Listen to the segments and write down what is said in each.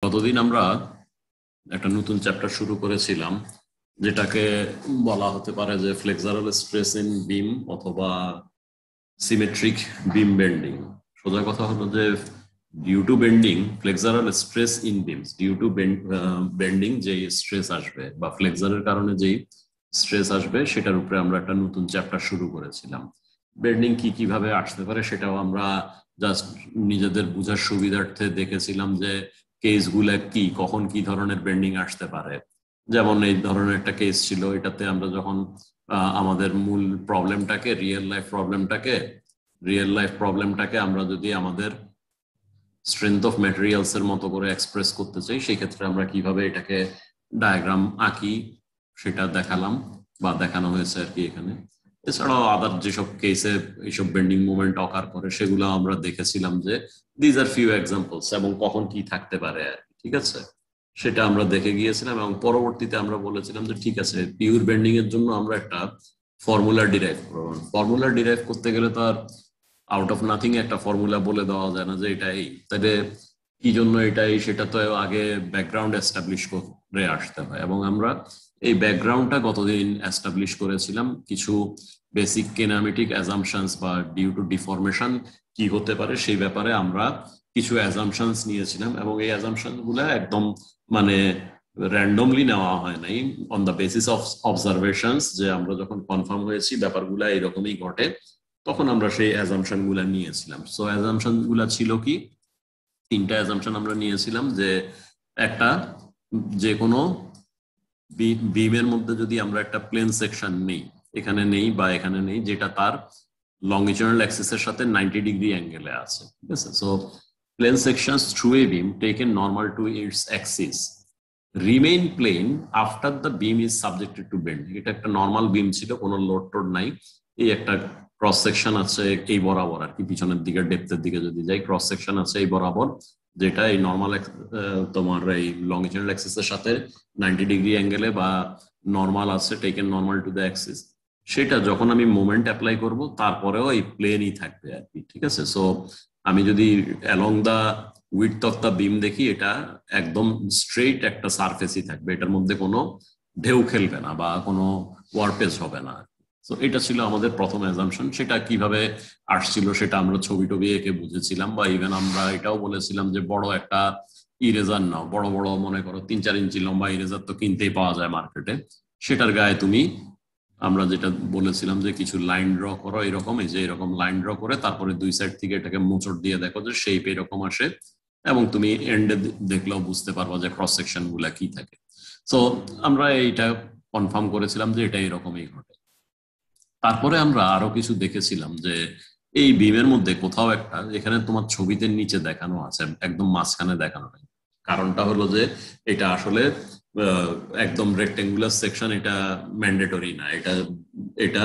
গতদিন আমরা একটা নতুন চ্যাপ্টার শুরু করেছিলাম যেটাকে বলা হতে পারে যে ফ্লেক্সারাল স্ট্রেস ইন বিম অথবা সিমেট্রিক বিম বেন্ডিং। সোজা কথা হলো যে due to bending flexural stress in beams, due to bending যে স্ট্রেস আসবে বা ফ্লেক্সারের কারণে যেই স্ট্রেস আসবে সেটার উপরে আমরা একটা নতুন চ্যাপ্টার শুরু করেছিলাম। বেন্ডিং কিভাবে আসতে পারে সেটাও আমরা জাস্ট নিজেদের বোঝার সুবিধার্থে দেখেছিলাম যে কেসগুলো কি, কখন কি ধরনের বেন্ডিং আসতে পারে। যেমন এই ধরনের একটা কেস ছিল, এটাতে আমরা যখন আমাদের মূল প্রবলেমটাকে রিয়েল লাইফ প্রবলেমটাকে আমরা যদি আমাদের স্ট্রেংথ অফ ম্যাটেরিয়ালস এর মতো করে এক্সপ্রেস করতে চাই, সেই ক্ষেত্রে আমরা কিভাবে এটাকে ডায়াগ্রাম আঁকি সেটা দেখালাম বা দেখানো হয়েছে আর কি এখানে। এছাড়াও আদার যেসব কেসে এইসব বেন্ডিং মুভমেন্ট অকার করে সেগুলো আমরা দেখেছিলাম যে দিজ আর ফিউ এক্সাম্পলস এবং কখন কি থাকতে পারে আর কি। ঠিক আছে, সেটা আমরা দেখে গিয়েছিলাম এবং পরবর্তীতে আমরা বলেছিলাম যে ঠিক আছে, পিওর বেন্ডিং এর জন্য আমরা একটা ফর্মুলা ডিরাইভ করব। ফর্মুলা ডিরাইভ করতে গেলে তো আর আউট অফ নাথিং একটা ফর্মুলা বলে দেওয়া যায় না যে এটাই, তাহলে কি জন্য এটাই সেটা তো আগে ব্যাকগ্রাউন্ড এস্টাবলিশ করে আসতে হয়। এবং আমরা এই ব্যাকগ্রাউন্ডটা গতদিন এস্টাবলিশ করেছিলাম, কিছু বেসিক কিনেমেটিক অ্যাজাম্পশনস বা ডিউ টু ডিফরমেশন কি হতে পারে সেই ব্যাপারে আমরা কিছু অ্যাজাম্পশনস নিয়েছিলাম এবং এই অ্যাজাম্পশন গুলো একদম মানে র্যান্ডমলি নেওয়া হয় নাই, on the basis of observations, যে আমরা যখন কনফার্ম হয়েছি ব্যাপারগুলো এরকমই ঘটে তখন আমরা সেই অ্যাজাম্পশন গুলা নিয়েছিলাম। সো অ্যাজাম্পশন গুলা ছিল কি, তিনটা অ্যাজাম্পশন আমরা নিয়েছিলাম। যে একটা, যে কোনো বিমের মধ্যে যদি আমরা একটা প্লেন সেকশন নেই, এখানে নেই বা এখানে নেই, যেটা তার লংজিটিউডাল অ্যাক্সিসের সাথে 90 ডিগ্রি অ্যাঙ্গেলে আছে, ঠিক আছে। So plane sections through a beam taken normal to its axis remain plane after the beam is subjected to bending. এটা একটা নর্মাল বিম ছিল, কোনো লোড টোড নাই। এই একটা ক্রস সেকশন আছে এই বরাবর আর কি, পিছনের দিকে ডেপথের দিকে যদি যাই, ক্রস সেকশন আছে এই বরাবর, যেটা এই নর্মাল তোমার এই লংজিটিউডাল অ্যাক্সিসের সাথে 90 ডিগ্রি অ্যাঙ্গেলে বা নর্মাল আছে, taken normal to the Axis. সেটা যখন আমি মোমেন্ট অ্যাপ্লাই করব তারপরেও এই প্লেনই থাকবে আর কি, ঠিক আছে। সো আমি যদি along the width of the beam দেখি, এটা একদম স্ট্রেইট একটা সারফেসই থাকবে, এটার মধ্যে কোনো ঢেউ খেলবে না বা কোনো ওয়ার্পেজ হবে না। তো এটা ছিল আমাদের প্রথম অ্যাজাম্পশন। সেটা কিভাবে আসছিল সেটা আমরা ছবি টবি এঁকে বুঝেছিলাম, বা ইভেন আমরা এটাও বলেছিলাম যে বড় একটা ইরেজার নাও, বড় বড় মনে করো 3-4 ইঞ্চি লম্বা ইরেজার তো কিনতেই পাওয়া যায় মার্কেটে, সেটার গায়ে তুমি, আমরা যেটা বলেছিলাম যে কিছু লাইন ড্র করো এরকম, এই যে এরকম লাইন ড্র করে তারপরে দুই সাইড থেকে এটাকে মোচড় দিয়ে দেখো যে শেপ এরকম আসে, এবং তুমি এন্ডে দেখলেও বুঝতে পারবা যে ক্রস সেকশন গুলা কি থাকে। সো আমরা এইটা কনফার্ম করেছিলাম যে এটা এরকমই ঘটে। তারপরে আমরা আরো কিছু দেখেছিলাম যে এই বিমের মধ্যে কোথাও একটা, এখানে তোমার ছবিতে নিচে দেখানো আছে, একদম মাঝখানে দেখানো নাই। কারণটা হলো যে এটা আসলে একদম রেক্টেঙ্গুলার সেকশন, এটা ম্যান্ডেটরি না, এটা এটা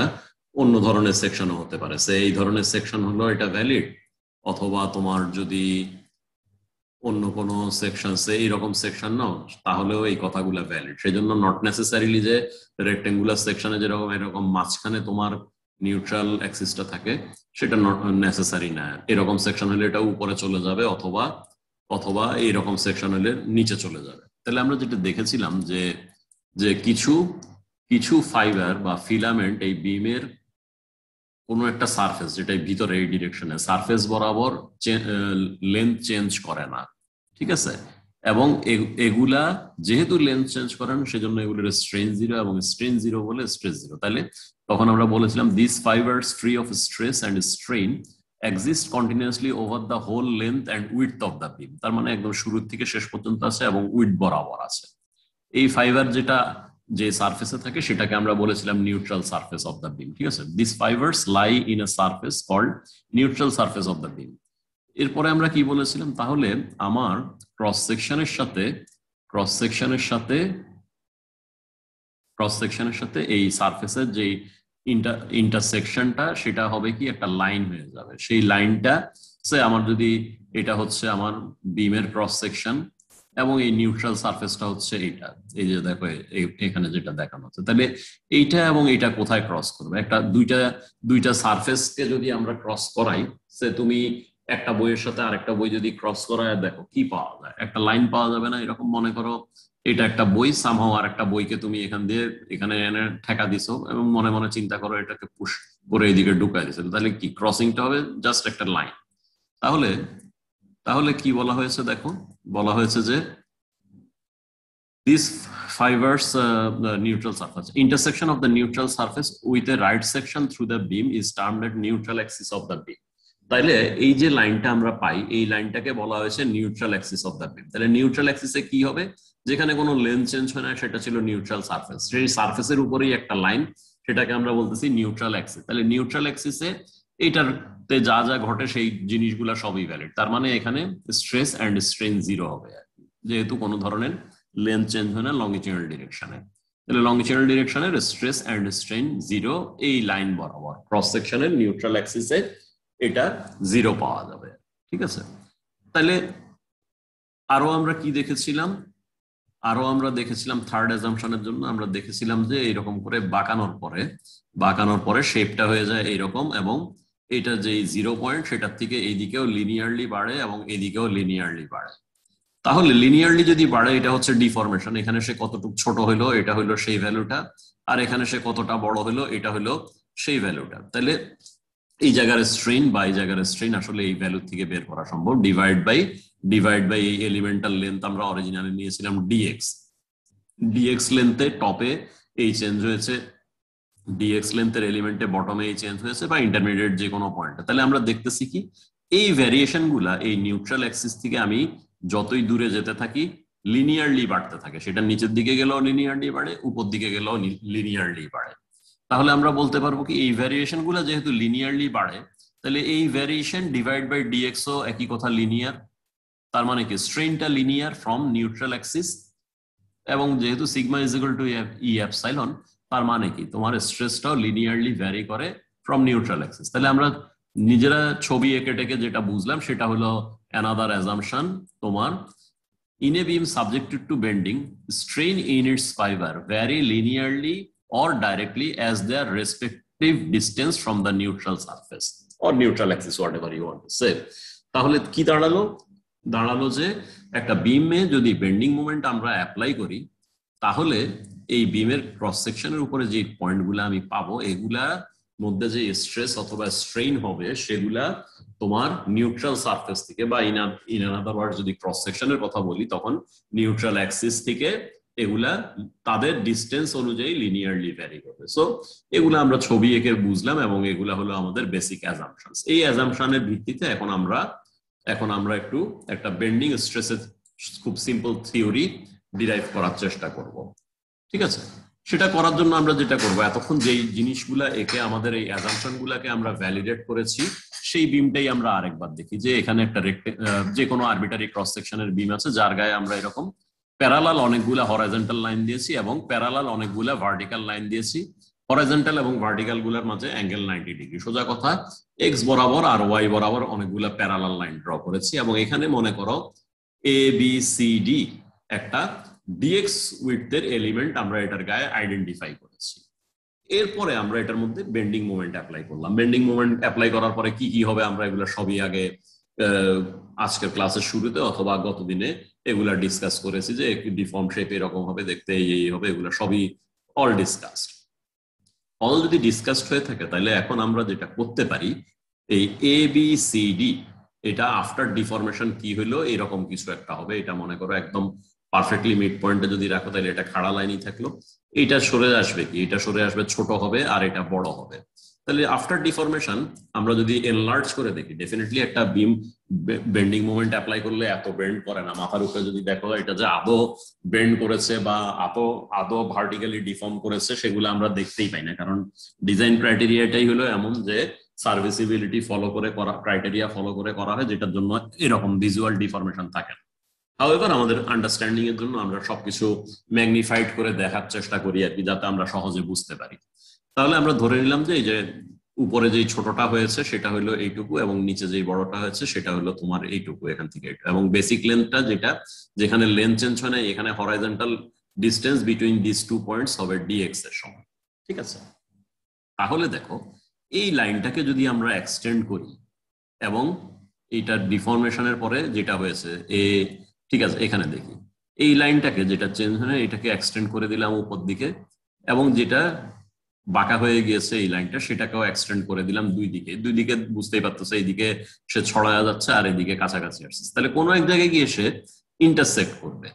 অন্য ধরনের সেকশনও হতে পারে। এই ধরনের সেকশন হলো এটা ভ্যালিড, অথবা তোমার যদি অন্য কোনো সেকশন এইরকম সেকশন নাও তাহলেও এই কথাগুলো ভ্যালিড। সেই জন্য নট নেসেসারিলি যে রেক্টেঙ্গুলার সেকশনে যেরকম এরকম মাঝখানে তোমার নিউট্রাল অ্যাক্সিসটা থাকে সেটা নট নেসেসারি না। এরকম সেকশন হলে এটা উপরে চলে যাবে, অথবা অথবা এইরকম সেকশন হলে নিচে চলে যাবে। তাহলে আমরা যেটা দেখেছিলাম যে যে কিছু কিছু ফাইবার বা ফিলামেন্ট এই বিমের কোনো একটা সারফেস, যেটা ভিতরে এই ডিরেকশনে সারফেস বরাবর লেন্থ চেঞ্জ করে না, ঠিক আছে। এবং এগুলা যেহেতু লেন্থ চেঞ্জ করে না, সেজন্য এগুলোর স্ট্রেন জিরো, এবং স্ট্রেন জিরো বলে স্ট্রেস জিরো। তাহলে তখন আমরা বলেছিলাম this fibres free of stress and strain exist continuously over the whole length and width of the beam. তার মানে একদম শুরুর থেকে শেষ পর্যন্ত আছে এবং উইডথ বরাবর আছে। এই ফাইবার যেটা যে সারফেসে থাকে সেটাকে আমরা বলেছিলাম neutral surface of the beam, ঠিক আছে। This fibres lie in a surface called neutral surface of the beam. এরপরে আমরা কি বলেছিলাম, তাহলে আমার ক্রস সেকশনের সাথে এই সারফেসের যে ইন্টারসেকশনটা সেটা হবে কি একটা লাইন হয়ে যাবে। সেই লাইনটা আমার যদি এটা হচ্ছে আমার বিমের ক্রস সেকশন এবং এই নিউট্রাল সারফেসটা হচ্ছে এইটা, এই যে দেখো এখানে যেটা দেখানো হচ্ছে, তাহলে এইটা এবং এইটা কোথায় ক্রস করবে? একটা দুইটা সারফেসকে যদি আমরা ক্রস করাই, সে তুমি একটা বইয়ের সাথে আরেকটা বই যদি ক্রস করায় দেখো কি পাওয়া যায়, একটা লাইন পাওয়া যাবে না? এরকম মনে করো এটা একটা বই, সামহাও আর একটা বইকে তুমি এখান দিয়ে এখানে এনে ঠেকা দিছো এবং মনে মনে চিন্তা করো এটাকে পুশ করে এইদিকে ঢুকাই দিছো, তাহলে কি ক্রসিংটা হবে জাস্ট একটা লাইন। তাহলে তাহলে কি বলা হয়েছে দেখো, বলা হয়েছে যে these fibers the neutral surface intersection of the neutral surface with a right section through the beam is termed as neutral axis of the beam। তাইলে এই যে লাইনটা আমরা পাই এই লাইনটাকে বলা হয়েছে নিউট্রাল অ্যাক্সিস অফ দ্য বিম। তাহলে নিউট্রাল অ্যাক্সিসে কি হবে, যেখানে কোনো লেন্থ চেঞ্জ হয় না সেটা ছিল নিউট্রাল সারফেস, সেই সারফেসের উপরেই একটা লাইন, সেটাকে আমরা বলতেছি নিউট্রাল অ্যাক্সিস। তাহলে নিউট্রাল অ্যাক্সিসে এটারতে যা যা ঘটে সেই জিনিসগুলো সবই ভ্যালিড, তার মানে এখানে স্ট্রেস এন্ড স্ট্রেন জিরো হবে, যেহেতু কোনো ধরনের লেন্থ চেঞ্জ হয় না লংগিটিউডাল ডিরেকশনে। তাহলে লংগিটিউডাল ডিরেকশনের স্ট্রেস এন্ড স্ট্রেন জিরো, এই লাইন বরাবর ক্রস সেকশনের নিউট্রাল অ্যাক্সিসে এটা জিরো পাওয়া যাবে। ঠিক আছে, তাহলে আরো আমরা কি দেখেছিলাম, আরো আমরা দেখেছিলাম থার্ড অ্যাজাম্পশনের জন্য আমরা দেখেছিলাম যে এইরকম করে বাঁকানোর পরে শেপটা হয়ে যায় এইরকম, এবং এটা যে জিরো পয়েন্ট সেটার থেকে এইদিকেও লিনিয়ারলি বাড়ে এবং এদিকেও লিনিয়ারলি বাড়ে। তাহলে লিনিয়ারলি যদি বাড়ে এটা হচ্ছে ডিফরমেশন, এখানে সে কতটুকু ছোট হলো এটা হলো সেই ভ্যালুটা, আর এখানে সে কতটা বড় হলো এটা হলো সেই ভ্যালুটা। তাহলে এই জায়গার স্ট্রেন বা এই জায়গার স্ট্রেন আসলে এই ভ্যালু থেকে বের করা সম্ভব, ডিভাইড বাই এই এলিমেন্টাল লেন্থ আমরা অরিজিনালি নিয়েছিলাম ডিএক্স লেন্থে টপে এই চেঞ্জ হয়েছে, ডিএক্স লেন্থের এলিমেন্টে বটমে এই চেঞ্জ হয়েছে, বা ইন্টারমিডিয়েট যে কোনো পয়েন্টে। তাহলে আমরা দেখতেছি কি এই ভ্যারিয়েশন গুলা এই নিউট্রাল অ্যাক্সিস থেকে আমি যতই দূরে যেতে থাকি লিনিয়ারলি বাড়তে থাকে, সেটা নিচের দিকে গেলেও লিনিয়ারলি বাড়ে, উপর দিকে গেলেও লিনিয়ারলি বাড়ে। তাহলে আমরা বলতে পারবো কি এই ভ্যারিয়েশন গুলা যেহেতু লিনিয়ারলি বাড়ে, তাহলে এই ভ্যারিয়েশন ডিভাইড বাই ডিএক্স ও একই কথা লিনিয়ার, তার মানে কি স্ট্রেনটা লিনিয়ার ফ্রম নিউট্রাল অ্যাক্সিস, এবং যেহেতু sigma is equal to E epsilon, তার মানে কি তোমার স্ট্রেসটাও লিনিয়ারলি ভ্যারি করে ফ্রম নিউট্রাল অ্যাক্সিস। তাহলে আমরা নিজেরা ছবি এঁকে টেকে যেটা বুঝলাম সেটা হলো another assumption তোমার in a beam subjected to bending strain in its fiber vary linearly or directly as their respective distance from the neutral surface or neutral axis, whatever you want to say। তাহলে কি দাঁড়ালো যে একটা বিমে যদি bending moment আমরা apply করি তাহলে এই বিমের ক্রস সেকশনের উপরে যে পয়েন্টগুলো আমি পাবো এগুলা মধ্যে যে স্ট্রেস অথবা স্ট্রেইন হবে সেগুলা তোমার নিউট্রাল সারফেস থেকে, বা ইন আনাদার ওয়ার্ড যদি ক্রস সেকশনের কথা বলি তখন নিউট্রাল অ্যাক্সিস থেকে এগুলা তাদের ডিস্টেন্স অনুযায়ী লিনিয়ারলি ভ্যারি করবে। সো এগুলা আমরা ছবি এঁকে বুঝলাম এবং এগুলা হলো আমাদের বেসিক অ্যাজাম্পশনস। এই অ্যাজাম্পশনের ভিত্তিতে এখন আমরা একটু একটা বেন্ডিং স্ট্রেসের খুব সিম্পল থিওরি ডিরাইভ করার চেষ্টা করব। ঠিক আছে, সেটা করার জন্য আমরা যেটা করবো এতক্ষণ যেই জিনিসগুলা একে আমাদের এই অ্যাজাম্পশন গুলাকে আমরা ভ্যালিডেট করেছি সেই বিমটাই আমরা আরেকবার দেখি। যে এখানে একটা যে কোনো আরবিটারি ক্রস সেকশনের বিম আছে যার গায়ে আমরা এরকম প্যারালাল অনেকগুলা হরাইজন্টাল লাইন দিয়েছি এবং প্যারালাল অনেকগুলা ভার্টিক্যাল লাইন দিয়েছি। হরাইজন্টাল এবং ভার্টিক্যাল গুলার মাঝে অ্যাঙ্গেল 90 ডিগ্রি, সোজা কথা এক্স বরাবর আর ওয়াই বরাবর অনেকগুলা প্যারালাল লাইন ড্র করেছি, এবং এখানে মনে করো এ বি সি ডি একটা ডিএক্স উইডথের এলিমেন্ট আমরা এটার গায়ে আইডেন্টিফাই করেছি। এরপরে আমরা এটার মধ্যে বেন্ডিং মোমেন্ট অ্যাপ্লাই করলাম। বেন্ডিং মোমেন্ট অ্যাপ্লাই করার পরে কি কি হবে আমরা এগুলো সবই আগে আজকের ক্লাসের শুরুতে অথবা গত দিনে এগুলা ডিসকাস করেছি, যে ডিফর্ম শেপ এরকম হবে দেখতে, এই হবে, এগুলো সবই অল যদি ডিসকাসড হয়ে থাকে তাহলে এখন আমরা যেটা করতে পারি এই এ বি সি ডি এটা আফটার ডিফরমেশন কি হলো এরকম কিছু একটা হবে। এটা মনে করো একদম পারফেক্টলি মিড পয়েন্টে যদি রাখো তাহলে এটা খাড়া লাইনই থাকলো, এটা সরে আসবে কি, এটা সরে আসবে ছোট হবে আর এটা বড় হবে। তাহলে আফটার ডিফরমেশন আমরা যদি এনলার্জ করে দেখি ডেফিনেটলি একটা বিম বেন্ডিং মোমেন্ট অ্যাপ্লাই করলে এত বেন্ড করে না। মাথার উপরে যদি দেখো এটা যে আদৌ বেন্ড করেছে বা আদৌ ভার্টিক্যালি ডিফর্ম করেছে সেগুলো আমরা দেখতেই পাই না, কারণ ডিজাইন ক্রাইটেরিয়াটাই হলো এমন যে সার্ভিসিবিলিটি ক্রাইটেরিয়া ফলো করে করা হয়, যেটার জন্য এরকম ভিজুয়াল ডিফরমেশন থাকে না। হাউএভার আমাদের আন্ডারস্ট্যান্ডিং এর জন্য আমরা সবকিছু ম্যাগনিফাইড করে দেখার চেষ্টা করি আর কি, যাতে আমরা সহজে বুঝতে পারি। তাহলে আমরা ধরে নিলাম যে এই যে উপরে যেই ছোটটা হয়েছে সেটা হলো এইটুকু এবং নিচে যেই বড়টা হয়েছে সেটা হলো তোমার এইটুকু, এখান থেকে এইটুকু, এবং বেসিক লেন্থটা যেখানে লেন্থ চেঞ্জ হয় না এখানে horizontal distance between this two points হবে ডিএক্স এর সমান। ঠিক আছে, তাহলে দেখো এই লাইনটাকে যদি আমরা এক্সটেন্ড করি এবং এইটার ডিফরমেশনের পরে যেটা হয়েছে ঠিক আছে, এখানে দেখি এই লাইনটাকে যেটা চেঞ্জ হয় এটাকে এক্সটেন্ড করে দিলাম উপর দিকে, এবং যেটা বাঁকা হয়ে গিয়েছে এই লাইনটা সেটাকেও এক্সটেন্ড করে দিলাম দুই দিকে বুঝতেই পারতেছে, এইদিকে সে ছড়ায়া যাচ্ছে আর এদিকে কাছাকাছি আসছে, তাহলে কোনো এক জায়গায় গিয়ে সে ইন্টারসেক্ট করবে।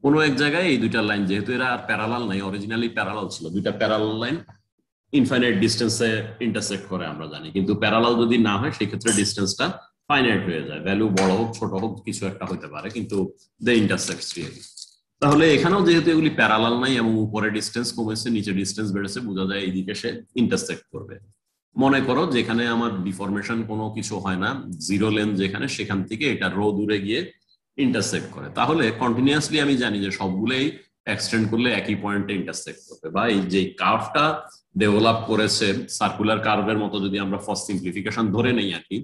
কোনো এক জায়গায় এই দুইটা লাইন, যেহেতু এরা আর প্যারালাল নাই, অরিজিনালি প্যারালাল ছিল, দুইটা প্যারালাল লাইন ইনফাইনাইট ডিস্টেন্সে ইন্টারসেক্ট করে আমরা জানি, কিন্তু প্যারালাল যদি না হয় সেই ক্ষেত্রে ডিস্টেন্সটা ফাইনাইট হয়ে যায়, ভ্যালু বড় হোক ছোট হোক কিছু একটা হতে পারে, কিন্তু দে ইন্টারসেক্টস রিয়েলি। তাহলে এখানেও যেহেতু এগুলি প্যারালাল নাই এবং উপরে ডিস্টেন্স কমেছে নিচে ডিস্টেন্স বেড়েছে, বোঝা যায় এইদিকে সে ইন্টারসেক্ট করবে। মনে করো যেখানে আমার ডিফরমেশন কোনো কিছু হয় না, জিরো লেন্থ যেখানে, সেখান থেকে এটা রো দূরে গিয়ে ইন্টারসেক্ট করে, তাহলে কন্টিনিউয়াসলি আমি জানি যে সবগুলোই এক্সটেন্ড করলে একই পয়েন্টে ইন্টারসেক্ট করবে। বা এই যে কার্ভটা ডেভেলপ করেছে সার্কুলার কার্ভের মতো, যদি আমরা ফার্স্ট সিম্পলিফিকেশন ধরে নেই আর কি,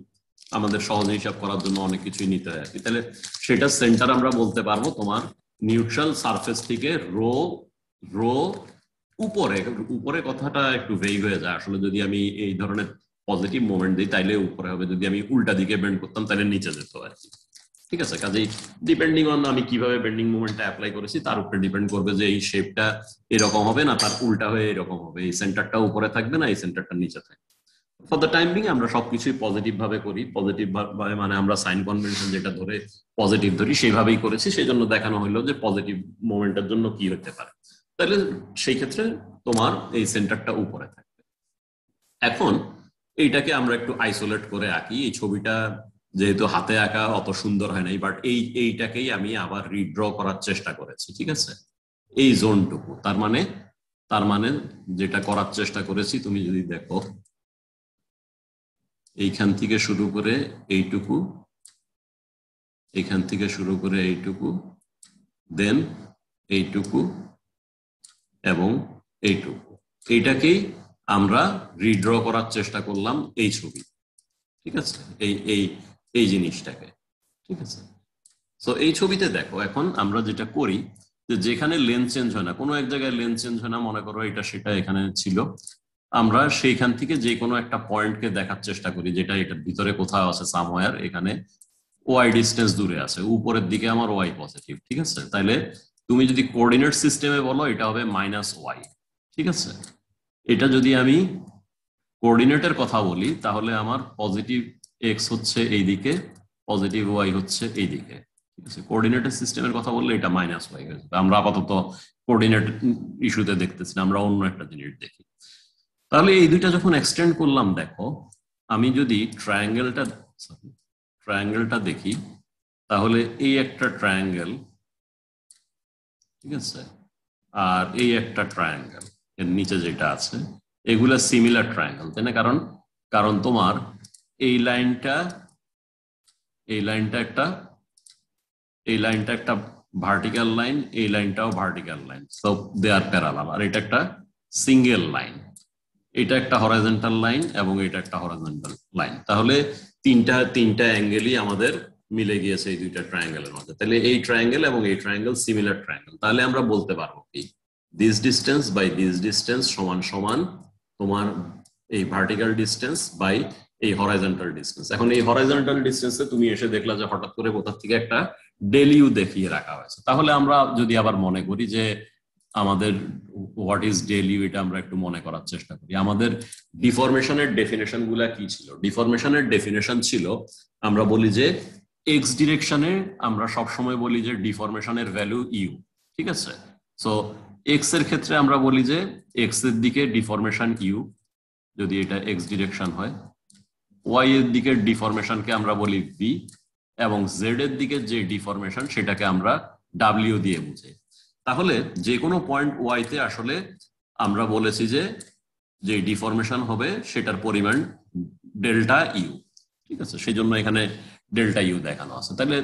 আমাদের সহজ হিসাব করার জন্য অনেক কিছুই নিতে হয় আর কি, তাহলে সেটা সেন্টার আমরা বলতে পারবো তোমার নিউট্রাল সারফেস থেকে রো রো উপরে। উপরে কথাটা একটু ভেগ হয়ে যায় আসলে, যদি আমি এই ধরনের পজিটিভ মোমেন্ট দিই তাইলে উপরে হবে, যদি আমি উল্টা দিকে বেন্ড করতাম তাহলে নিচে যেত আর কি। ঠিক আছে, কাজেই ডিপেন্ডিং অন আমি কিভাবে বেন্ডিং মোমেন্টটা অ্যাপ্লাই করেছি তার উপরে ডিপেন্ড করবে যে এই শেপটা এরকম হবে না তার উল্টা হয়ে এরকম হবে, এই সেন্টারটা উপরে থাকবে না এই সেন্টারটা নিচে থাকবে। ফর দ্য টাইম বিং আমরা সবকিছুই পজিটিভ ভাবে করি, পজিটিভ ভাবে মানে আমরা সাইন কনভেনশন যেটা ধরে পজিটিভ ধরি সেইভাবেই করেছি, সেই জন্য দেখানো হলো যে পজিটিভ মোমেন্টের জন্য কি হতে পারে, তাহলে সেই ক্ষেত্রে তোমার এই সেন্টারটা উপরে থাকবে। এখন এইটাকে আমরা একটু আইসোলেট করে আঁকি, এই ছবিটা যেহেতু হাতে আঁকা অত সুন্দর হয় নাই, বাট এইটাকেই আমি আবার রিড্র করার চেষ্টা করেছি। ঠিক আছে, এই জোনটুকু, তার মানে যেটা করার চেষ্টা করেছি তুমি যদি দেখো এইখান থেকে শুরু করে এইটুকু, এইখান থেকে শুরু করে এইটুকু, দেন এইটুকু এবং এইটুকু, এইটাকেই আমরা রিড্র করার চেষ্টা করলাম এই ছবি। ঠিক আছে, এই জিনিসটাকে। ঠিক আছে, তো এই ছবিতে দেখো এখন আমরা যেটা করি যে যেখানে লেন্থ চেঞ্জ হয় না, কোনো এক জায়গায় লেন্থ চেঞ্জ হয় না, মনে করো এটা সেটা এখানে ছিল, আমরা সেইখান থেকে যে কোনো একটা পয়েন্টকে দেখার চেষ্টা করি যেটা এটার ভিতরে কোথাও আছে সামওয়্যার, এখানে ওয়াই ডিস্টেন্স দূরে আছে, উপরের দিকে আমার ওয়াই পজিটিভ। ঠিক আছে, তাইলে তুমি যদি কোঅর্ডিনেট সিস্টেমে বলো এটা হবে -y। ঠিক আছে, এটা যদি আমি কোঅর্ডিনেটের কথা বলি তাহলে আমার পজিটিভ এক্স হচ্ছে এইদিকে, পজিটিভ ওয়াই হচ্ছে এইদিকে। ঠিক আছে, কোঅর্ডিনেটের সিস্টেমের কথা বললে এটা -y হয়ে যাবে। আমরা আপাতত কোঅর্ডিনেট ইস্যুতে দেখতেছি না, আমরা অন্য একটা জিনিস দেখি। তাহলে এই দুইটা যখন এক্সটেন্ড করলাম, দেখো আমি যদি ট্রায়াঙ্গেলটা দেখি তাহলে এই একটা ট্রায়াঙ্গেল, ঠিক আছে, আর এই একটা ট্রায়াঙ্গেল, এর নিচে যেটা আছে এগুলা সিমিলার ট্রায়াঙ্গেল, তাই না? কারণ তোমার এই লাইনটা একটা ভার্টিক্যাল লাইন, এই লাইনটাও vertical line, so they are parallel, আর এটা একটা সিঙ্গেল লাইন, এটা একটা হরাইজন্টাল লাইন এবং এটা একটা হরাইজন্টাল লাইন। তাহলে তিনটা অ্যাঙ্গেলই আমাদের মিলে গিয়েছে এই দুইটা ট্রায়াঙ্গেলের মধ্যে। তাহলে এই ট্রায়াঙ্গেল এবং এই ট্রায়াঙ্গেল সিমিলার ট্রায়াঙ্গেল। তাহলে আমরা বলতে পারবো কি this distance by this distance সমান সমান তোমার এই ভার্টিক্যাল ডিস্টেন্স বাই এই হরাইজন্টাল ডিস্টেন্স। এখন এই হরাইজন্টাল ডিস্টেন্সে তুমি এসে দেখলা যে হঠাৎ করে কোথা থেকে একটা ডেল ইউ দেখিয়ে রাখা হয়েছে। তাহলে আমরা যদি আবার মনে করি যে আমাদের হোয়াট ইজ ডেল ইউ, এটা আমরা একটু মনে করার চেষ্টা করি। আমাদের ডিফরমেশনের ডেফিনেশন গুলা কি ছিল? ডিফরমেশনের ডেফিনেশন ছিল, আমরা বলি যে এক্স ডিরেকশনে আমরা সবসময় বলি যে ডিফরমেশনের ভ্যালু ইউ। ঠিক আছে, সো এক্স এর ক্ষেত্রে আমরা বলি যে এক্স এর দিকে ডিফরমেশন ইউ যদি এটা এক্স ডিরেকশন হয়, ওয়াই এর দিকে ডিফরমেশনকে আমরা বলি ভি, এবং জেড এর দিকে যে ডিফরমেশন সেটাকে আমরা ডাব্লিউ দিয়ে বুঝাই। তাহলে যে কোনো পয়েন্ট ওয়াইতে আসলে আমরা বলেছি যে ডিফরমেশন হবে সেটার পরিমাণ ডেল্টা ইউ। ঠিক আছে, সেই জন্য এখানে ডেল্টা ইউ দেখানো আছে। তাহলে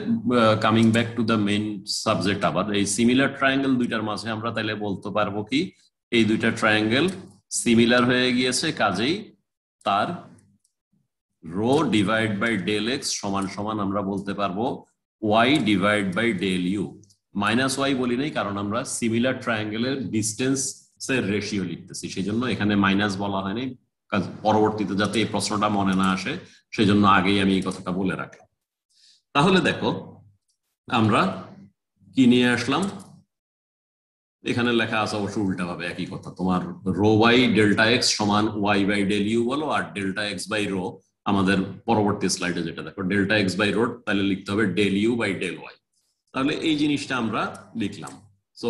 coming back to the main subject, আবার এই সিমিলার ট্রায়াঙ্গেল দুইটার মাঝে আমরা তাহলে বলতে পারবো কি এই দুইটা ট্রায়াঙ্গেল সিমিলার হয়ে গিয়েছে, কাজেই তার rho divide by del x সমান সমান আমরা বলতে পারবো y divide by del u. -y বলি নাই কারণ আমরা সিমিলার ট্রায়াঙ্গেলের ডিস্টেন্স এর রেশিও লিখতেছি, সেই জন্য এখানে মাইনাস বলা হয়নি, পরবর্তীতে যাতে এই প্রশ্নটা মনে না আসে সেই জন্য আগেই আমি এই কথাটা বলে রাখলাম। তাহলে দেখো আমরা কি নিয়ে আসলাম, এখানে লেখা আছে অবশ্য উল্টা ভাবে একই কথা, তোমার রো বাই ডেল্টা এক্স সমান ওয়াই বাই ডেল ইউ বলো, আর ডেল্টা এক্স বাই রো আমাদের পরবর্তী স্লাইডে যেটা দেখো ডেল্টা এক্স বাই রো, তাহলে লিখতে হবে del u by del y. তাহলে এই জিনিসটা আমরা লিখলাম। সো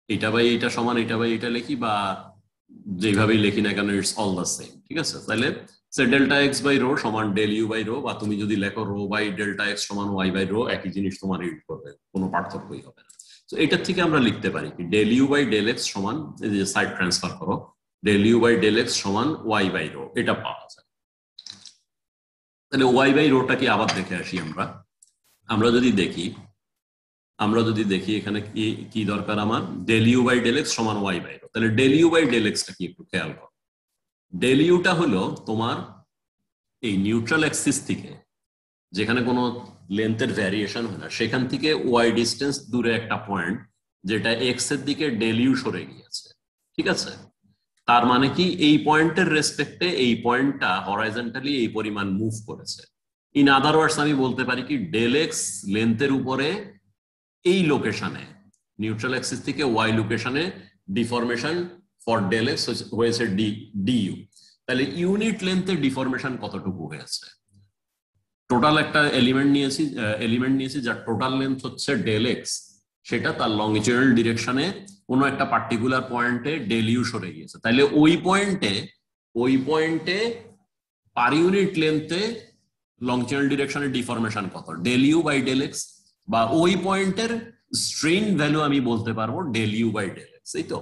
এটা বাই এটা সমান এটা বাই এটা লিখি, বা যেভাবেই লিখি না কেন ইটস অল দ্য সেম, ঠিক আছে? তাহলে ডেল্টা এক্স বাই রো সমান ডেল ইউ বাই রো, বা তুমি যদি লেখো রো বাই ডেল্টা এক্স সমান ওয়াই বাই রো, একই জিনিস তোমার রিড করবে, কোনো পার্থক্যই হবে না। তো এটার থেকে আমরা লিখতে পারি কি del u by del x সমান, এই যে সাইড ট্রান্সফার করো, del u by del x সমান ওয়াই বাই রো, এটা পাওয়া যায়। তাহলে ওয়াই বাই রোটা কি আবার দেখে আসি আমরা। আমরা যদি দেখি এখানে কি কি দরকার আমার, del u by del x সমান ওয়াই বাই রো। তাহলে ডেল ইউ বাই ডেল এক্সটা কি একটু খেয়াল করো। ডেল ইউটা হলো তোমার এই নিউট্রাল অ্যাক্সিস থেকে, যেখানে কোনো লেন্থের ভ্যারিয়েশন হয় না, সেখান থেকে ওয়াই ডিস্টেন্স দূরে একটা পয়েন্ট, যেটা এক্স এর দিকে ডেল ইউ সরে গিয়েছে, ঠিক আছে? তার মানে কি এই পয়েন্টের রেসপেক্টে এই পয়েন্টটা হরাইজন্টালি এই পরিমাণ মুভ করেছে। ইন আদার ওয়ার্ডস আমি বলতে পারি কি ডেল এক্স লেন্থের উপরে এই লোকেশনে, নিউট্রাল অ্যাক্সিস থেকে ওয়াই লোকেশনে ডিফরমেশন ফর ডেল এক্স হয়েছে ডিইউ। তাহলে ইউনিট লেন্থের ডিফরমেশন কতটুকু হয়েছে? টোটাল একটা এলিমেন্ট নিয়েছি যার টোটাল লেন্থ হচ্ছে ডেল এক্স, সেটা তার লংজিটিউডাল ডিরেকশনে কোনো একটা পার্টিকুলার পয়েন্টে ডেল ইউ সরে গিয়েছে। তাহলে ওই পয়েন্টে পার ইউনিট লেন্থে লংজিটিউডাল ডিরেকশনের ডিফরমেশন কত, del u by del x, বা ওই পয়েন্টের স্ট্রেইন ভ্যালু আমি বলতে পারবো del u by del x, এই তো,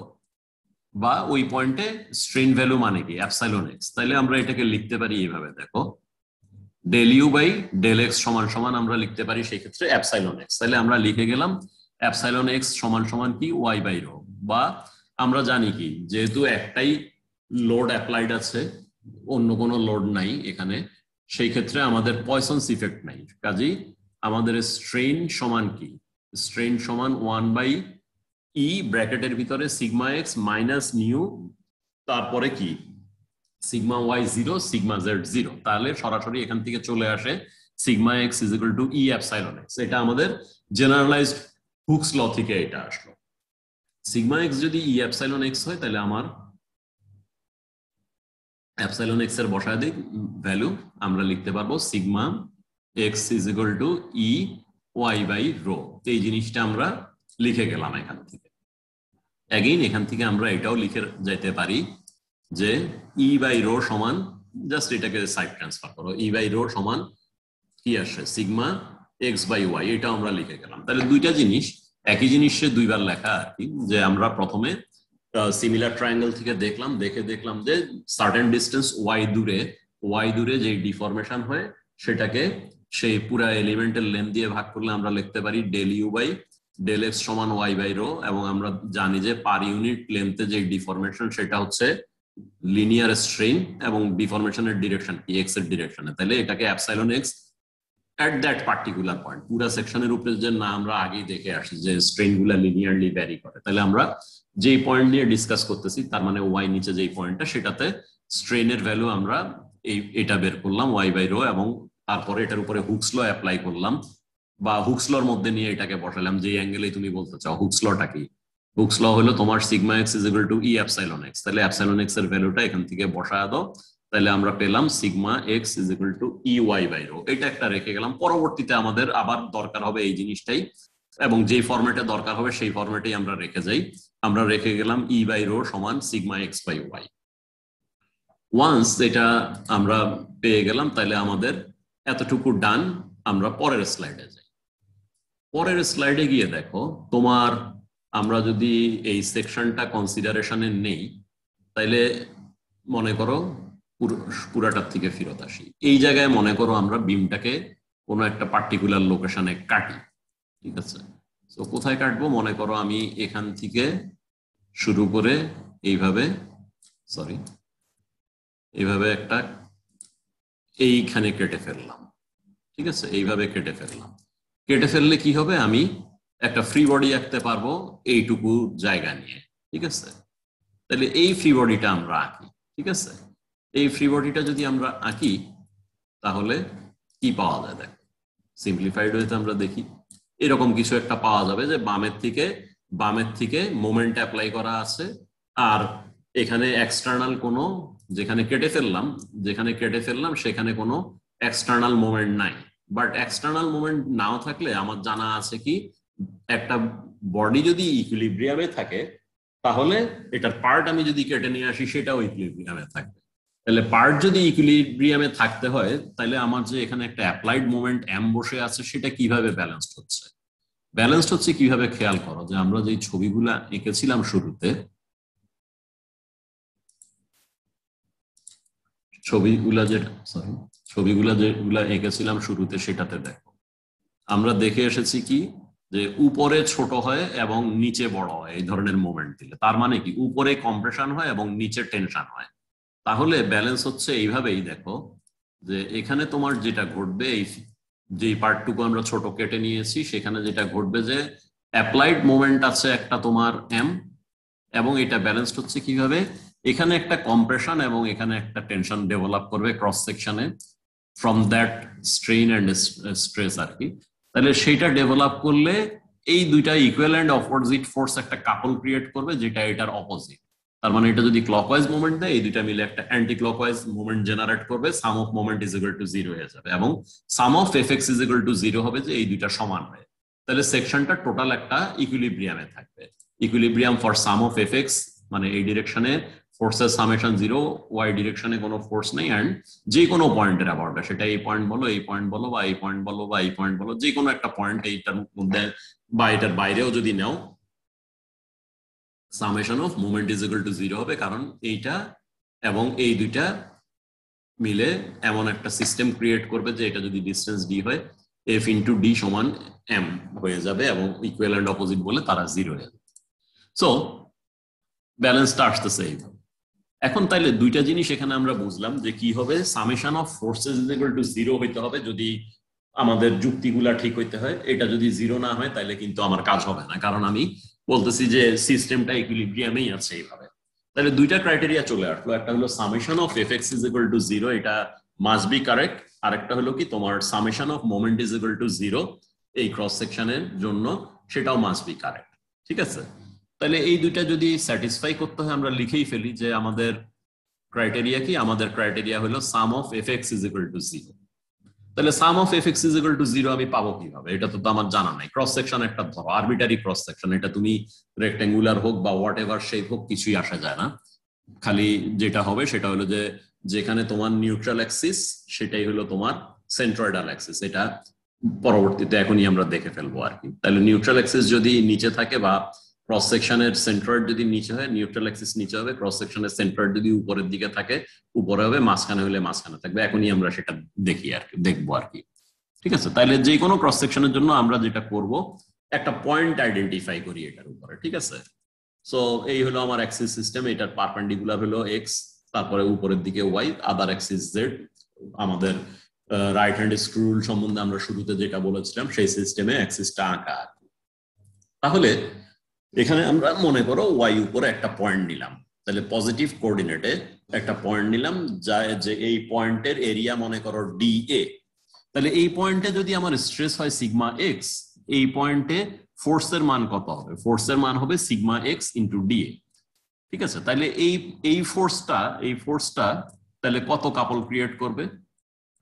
বা ওই পয়েন্টে স্ট্রেইন ভ্যালু মানে কি এপসাইলন এক্স। তাহলে আমরা এটাকে লিখতে পারি এইভাবে, দেখো del u by del x সমান সমান আমরা লিখতে পারি সেই ক্ষেত্রে এপসাইলন এক্স। তাহলে আমরা লিখে গেলাম এপসাইলন এক্স সমান সমান কি ওয়াই বাই রো, বা আমরা জানি কি যেহেতু একটাই লোড অ্যাপ্লাইড আছে, অন্য কোনো লোড নাই এখানে, সেই ক্ষেত্রে আমাদের পয়সনস ইফেক্ট নাই, কাজেই আমাদের স্ট্রেইন সমান কি, স্ট্রেইন সমান 1/e ব্র্যাকেটের ভিতরে সিগমা এক্স মাইনাস নিউ, তারপরে কি সিগমা ওয়াই 0 সিগমা জেড 0। তাহলে সরাসরি এখান থেকে চলে আসে sigma x is equal to E epsilon x. এটা আমাদের জেনারেলাইজড হুকস ল থেকে এটা আসলো। সিগমা এক্স যদি ই এপসাইলন এক্স হয়, তাহলে আমার এপসাইলন এক্স এর বসায় দিই ভ্যালু, আমরা লিখতে পারবো sigma x is equal to E y by rho. এই জিনিসটা আমরা লিখে গেলাম এখান থেকে। অ্যাগেইন এখান থেকে আমরা এটাও লিখে যেতে পারি যে ই বাই রো সমান, জাস্ট এটাকে সাইড ট্রান্সফার করো, ই বাই রো সমান কি আসে সিগমা এক্স বাই ওয়াই, এটা আমরা লিখে গেলাম। তাহলে দুইটা জিনিস একই জিনিসে দুইবার লেখা আর কি, যে আমরা প্রথমে সিমিলার ট্রায়াঙ্গেল থেকে দেখলাম যে সার্টেন ডিস্টেন্স ওয়াই দূরে যে ডিফরমেশন হয় সেটাকে সেই পুরা এলিমেন্টের লেন্থ দিয়ে ভাগ করলে আমরা লিখতে পারি del u by del x সমান ওয়াই বাই রো, এবং আমরা জানি যে পার ইউনিট লেন্থে যে ডিফরমেশন সেটা হচ্ছে লিনিয়ার স্ট্রেইন, এবং ডিফরমেশনের ডিরেকশন কি এক্স এর ডিরেকশনে। তাহলে এটাকে epsilon x at that particular point, পুরো সেকশনের উপরে যে না আমরা আগেই দেখে আসি যে স্ট্রেইন গুলা লিনিয়ারলি ভ্যারি করে, তাহলে আমরা যেই পয়েন্ট নিয়ে ডিসকাস করতেছি তার মানে ওয়াই নিচে যেই পয়েন্টটা, সেটাতে স্ট্রেইনের ভ্যালু আমরা এটা বের করলাম ওয়াই বাই রো, এবং তারপরে এটার উপরে হুকস ল অ্যাপ্লাই করলাম, বা হুকস লর মধ্যে নিয়ে এটাকে বসালাম যে অ্যাঙ্গেলে তুমি বলতে চাও। হুকস লটা কি, হুকস ল হলো তোমার sigma x is equal to E epsilon x. তাহলে এপসাইলন এক্স এর ভ্যালুটা এখান থেকে বসায় দাও, তাহলে আমরা পেলাম sigma x is equal to E y by rho. এটা একটা রেখে গেলাম, পরবর্তীতে আমাদের আবার দরকার হবে এই জিনিসটাই, এবং যে ফরম্যাটে দরকার হবে সেই ফরম্যাটেই আমরা রেখে যাই। আমরা রেখে গেলাম ই বাই রো সমান sigma x by y. Once এটা আমরা পেয়ে গেলাম, তাহলে আমাদের এতটুকু ডান। আমরা পরের স্লাইডে যাই। পরের স্লাইডে গিয়ে দেখো তোমার, আমরা যদি এই সেকশনটা কনসিডারেশনে নেই, তাইলে মনে করো পুরাটার থেকে ফেরত আসি। এই জায়গায় মনে করো আমরা বিমটাকে কোনো একটা পার্টিকুলার লোকেশনে কাটি, ঠিক আছে? তো কোথায় কাটবো, মনে করো আমি এখান থেকে শুরু করে এইভাবে একটা এইখানে কেটে ফেললাম, ঠিক আছে? এইভাবে কেটে ফেললে কি হবে, আমি একটা ফ্রি বডি আঁকতে পারবো এইটুকু জায়গা নিয়ে, ঠিক আছে? তাহলে এই ফ্রি বডিটা আমরা আঁকি, ঠিক আছে? এই ফ্রি বডিটা যদি আমরা আঁকি তাহলে কি পাওয়া যায় দেখো, সিম্পলিফাইড ওয়েতে আমরা দেখি এরকম কিছু একটা পাওয়া যাবে যে বামের থেকে মোমেন্ট অ্যাপ্লাই করা আছে, আর এখানে এক্সটার্নাল কোনো যেখানে কেটে ফেললাম সেখানে কোনো এক্সটার্নাল মোমেন্ট নাই। বাট এক্সটার্নাল মোমেন্ট নাও থাকলে আমার জানা আছে কি একটা বডি যদি ইকুইলিব্রিয়ামে থাকে তাহলে এটার পার্ট আমি যদি কেটে নিয়ে আসি সেটাও ইকুইলিব্রিয়ামে থাকবে। তাহলে পার্ট যদি ইকুইলিব্রিয়ামে থাকতে হয় তাহলে আমার যে এখানে একটা অ্যাপ্লাইড মোমেন্ট এম বসে আছে সেটা কিভাবে ব্যালেন্সড হচ্ছে কিভাবে খেয়াল করো যে আমরা যে ছবিগুলা এঁকেছিলাম শুরুতে, ছবিগুলা যেগুলা এঁকেছিলাম শুরুতে সেটাতে দেখো আমরা দেখে এসেছি কি যে উপরে ছোট হয় এবং নিচে বড় হয় এই ধরনের মোমেন্ট দিলে। তার মানে কি উপরে কম্প্রেশন হয় এবং নিচে টেনশন হয়। তাহলে ব্যালেন্স হচ্ছে এইভাবেই, দেখো যে এখানে তোমার যেটা ঘটবে এই যে পার্টটুকু আমরা ছোট কেটে নিয়েছি সেখানে যেটা ঘটবে যে অ্যাপ্লাইড মোমেন্ট আছে একটা তোমার এম, এবং এটা ব্যালেন্সড হচ্ছে কিভাবে এখানে একটা কম্প্রেশন এবং এখানে একটা টেনশন ডেভেলপ করবে ক্রস সেকশনে from that strain and stress আর কি। তাহলে সেইটা ডেভেলপ করলে এই দুইটা ইকুয়াল এন্ড অপোজিট ফোর্স একটা কাপল ক্রিয়েট করবে যেটা এটার অপোজিট। তার মানে এটা যদি ক্লকওয়াইজ মুভমেন্ট দেয় এই দুইটা মিলে একটা অ্যান্টি ক্লকওয়াইজ মুভমেন্ট জেনারেট করবে, sum of moment is equal to 0 হয়ে যাবে এবং sum of FX is equal to 0 হবে যে এই দুইটা সমান হয়। তাহলে সেকশনটা টোটাল একটা ইকুইলিব্রিয়ামে থাকবে। Equilibrium for some of FX মানে এই ডিরেকশনে ফোর্সের সামেশন 0, ওয়াই ডিরেকশনে কোনো ফোর্স নেই, এন্ড যে কোনো পয়েন্টের অ্যাবাউট সেটা এই পয়েন্ট বলো, এই পয়েন্ট বলো, বা এই পয়েন্ট বলো, বা এই পয়েন্ট বলো, যে কোনো একটা পয়েন্ট এইটার মধ্যে বা এটার বাইরেও যদি নাও summation of moment is equal to 0 হবে, কারণ এইটা এবং এই দুইটা মিলে এমন একটা সিস্টেম ক্রিয়েট করবে যে এটা যদি ডিসটেন্স ডি হয় এফ ইন্টু ডি সমান এম হয়ে যাবে এবং ইকুয়াল এন্ড অপোজিট বলে তারা 0 হয়ে যাবে। সো ব্যালেন্সটা আসতেছে এইভাবে। এখন তাইলে দুইটা জিনিস এখানে আমরা বুঝলাম যে কি হবে, summation of forces is equal to 0 হইতে হবে যদি আমাদের যুক্তিগুলা ঠিক হইতে হয়। এটা যদি 0 না হয় তাহলে কিন্তু আমার কাজ হবে না, কারণ আমি বলতেছি যে সিস্টেমটা ইকুইলিব্রিয়ামেই আছে এইভাবে। তাহলে দুইটা ক্রাইটেরিয়া চলে আসলো, একটা হলো summation of FX is equal to 0, এটা মাস্ট বি কারেক্ট, আর একটা হলো কি তোমার summation of moment is equal to 0 এই ক্রস সেকশনের জন্য, সেটাও মাস্ট বি কারেক্ট। ঠিক আছে, তাহলে এই দুইটা যদি স্যাটিসফাই করতে হয় আমরা লিখেই ফেলি যে আমাদের ক্রাইটেরিয়া কি, আমাদের ক্রাইটেরিয়া হলো sum of FX is equal to 0। তাহলে sum of FX is equal to 0 আমি পাবো কিভাবে, এটা তো আমার জানা নাই। ক্রস সেকশন একটা ধরো আরবিটারি ক্রস সেকশন, এটা তুমি রেক্ট্যাঙ্গুলার হোক বা হোয়াট এভার শেপ হোক কিছুই আসা যায় না, খালি যেটা হবে সেটা হলো যে যেখানে তোমার নিউট্রাল অ্যাক্সিস সেটাই হলো তোমার সেন্ট্রয়েডাল অ্যাক্সিস। এটা পরবর্তীতে এখনই আমরা দেখে ফেলবো আর কি। তাহলে নিউট্রাল অ্যাক্সিস যদি নিচে থাকে বা ক্রস সেকশনের সেন্ট্রয়েড যদি নিচে হয় নিউট্রাল অ্যাক্সিস নিচে হবে, ক্রস সেকশনের সেন্ট্রয়েড যদি উপরের দিকে থাকে উপরে হবে, মাঝখানে হলে মাঝখানে থাকবে। এখনই আমরা সেটা দেখি আর কি, দেখবো আর কি। ঠিক আছে, তাহলে যে কোনো ক্রস সেকশনের জন্য আমরা যেটা করব একটা পয়েন্ট আইডেন্টিফাই করি এটার উপরে। ঠিক আছে, সো এই হলো আমার অ্যাক্সিস সিস্টেম, এটার পারপেন্ডিকুলার হলো এক্স, তারপরে উপরের দিকে ওয়াই, আদার অ্যাক্সিস জেড। আমাদের রাইট হ্যান্ড স্ক্রু রুল সম্বন্ধে আমরা শুরুতে যেটা বলেছিলাম সেই সিস্টেমে অ্যাক্সিসটা আঁকা। তাহলে এখানে আমরা মনে করো ওয়াই উপরে একটা পয়েন্ট নিলাম, তাহলে পজিটিভ কোঅর্ডিনেটে একটা পয়েন্ট নিলাম যা যে এই পয়েন্টের এরিয়া মনে করো ডি এ। তাহলে এই পয়েন্টে যদি আমার স্ট্রেস হয় সিগমা এক্স, এই পয়েন্টে ফোর্সের মান কত হবে, ফোর্সের মান হবে sigma x into D A. ঠিক আছে, তাহলে এই ফোর্সটা তাহলে কত কাপল ক্রিয়েট করবে,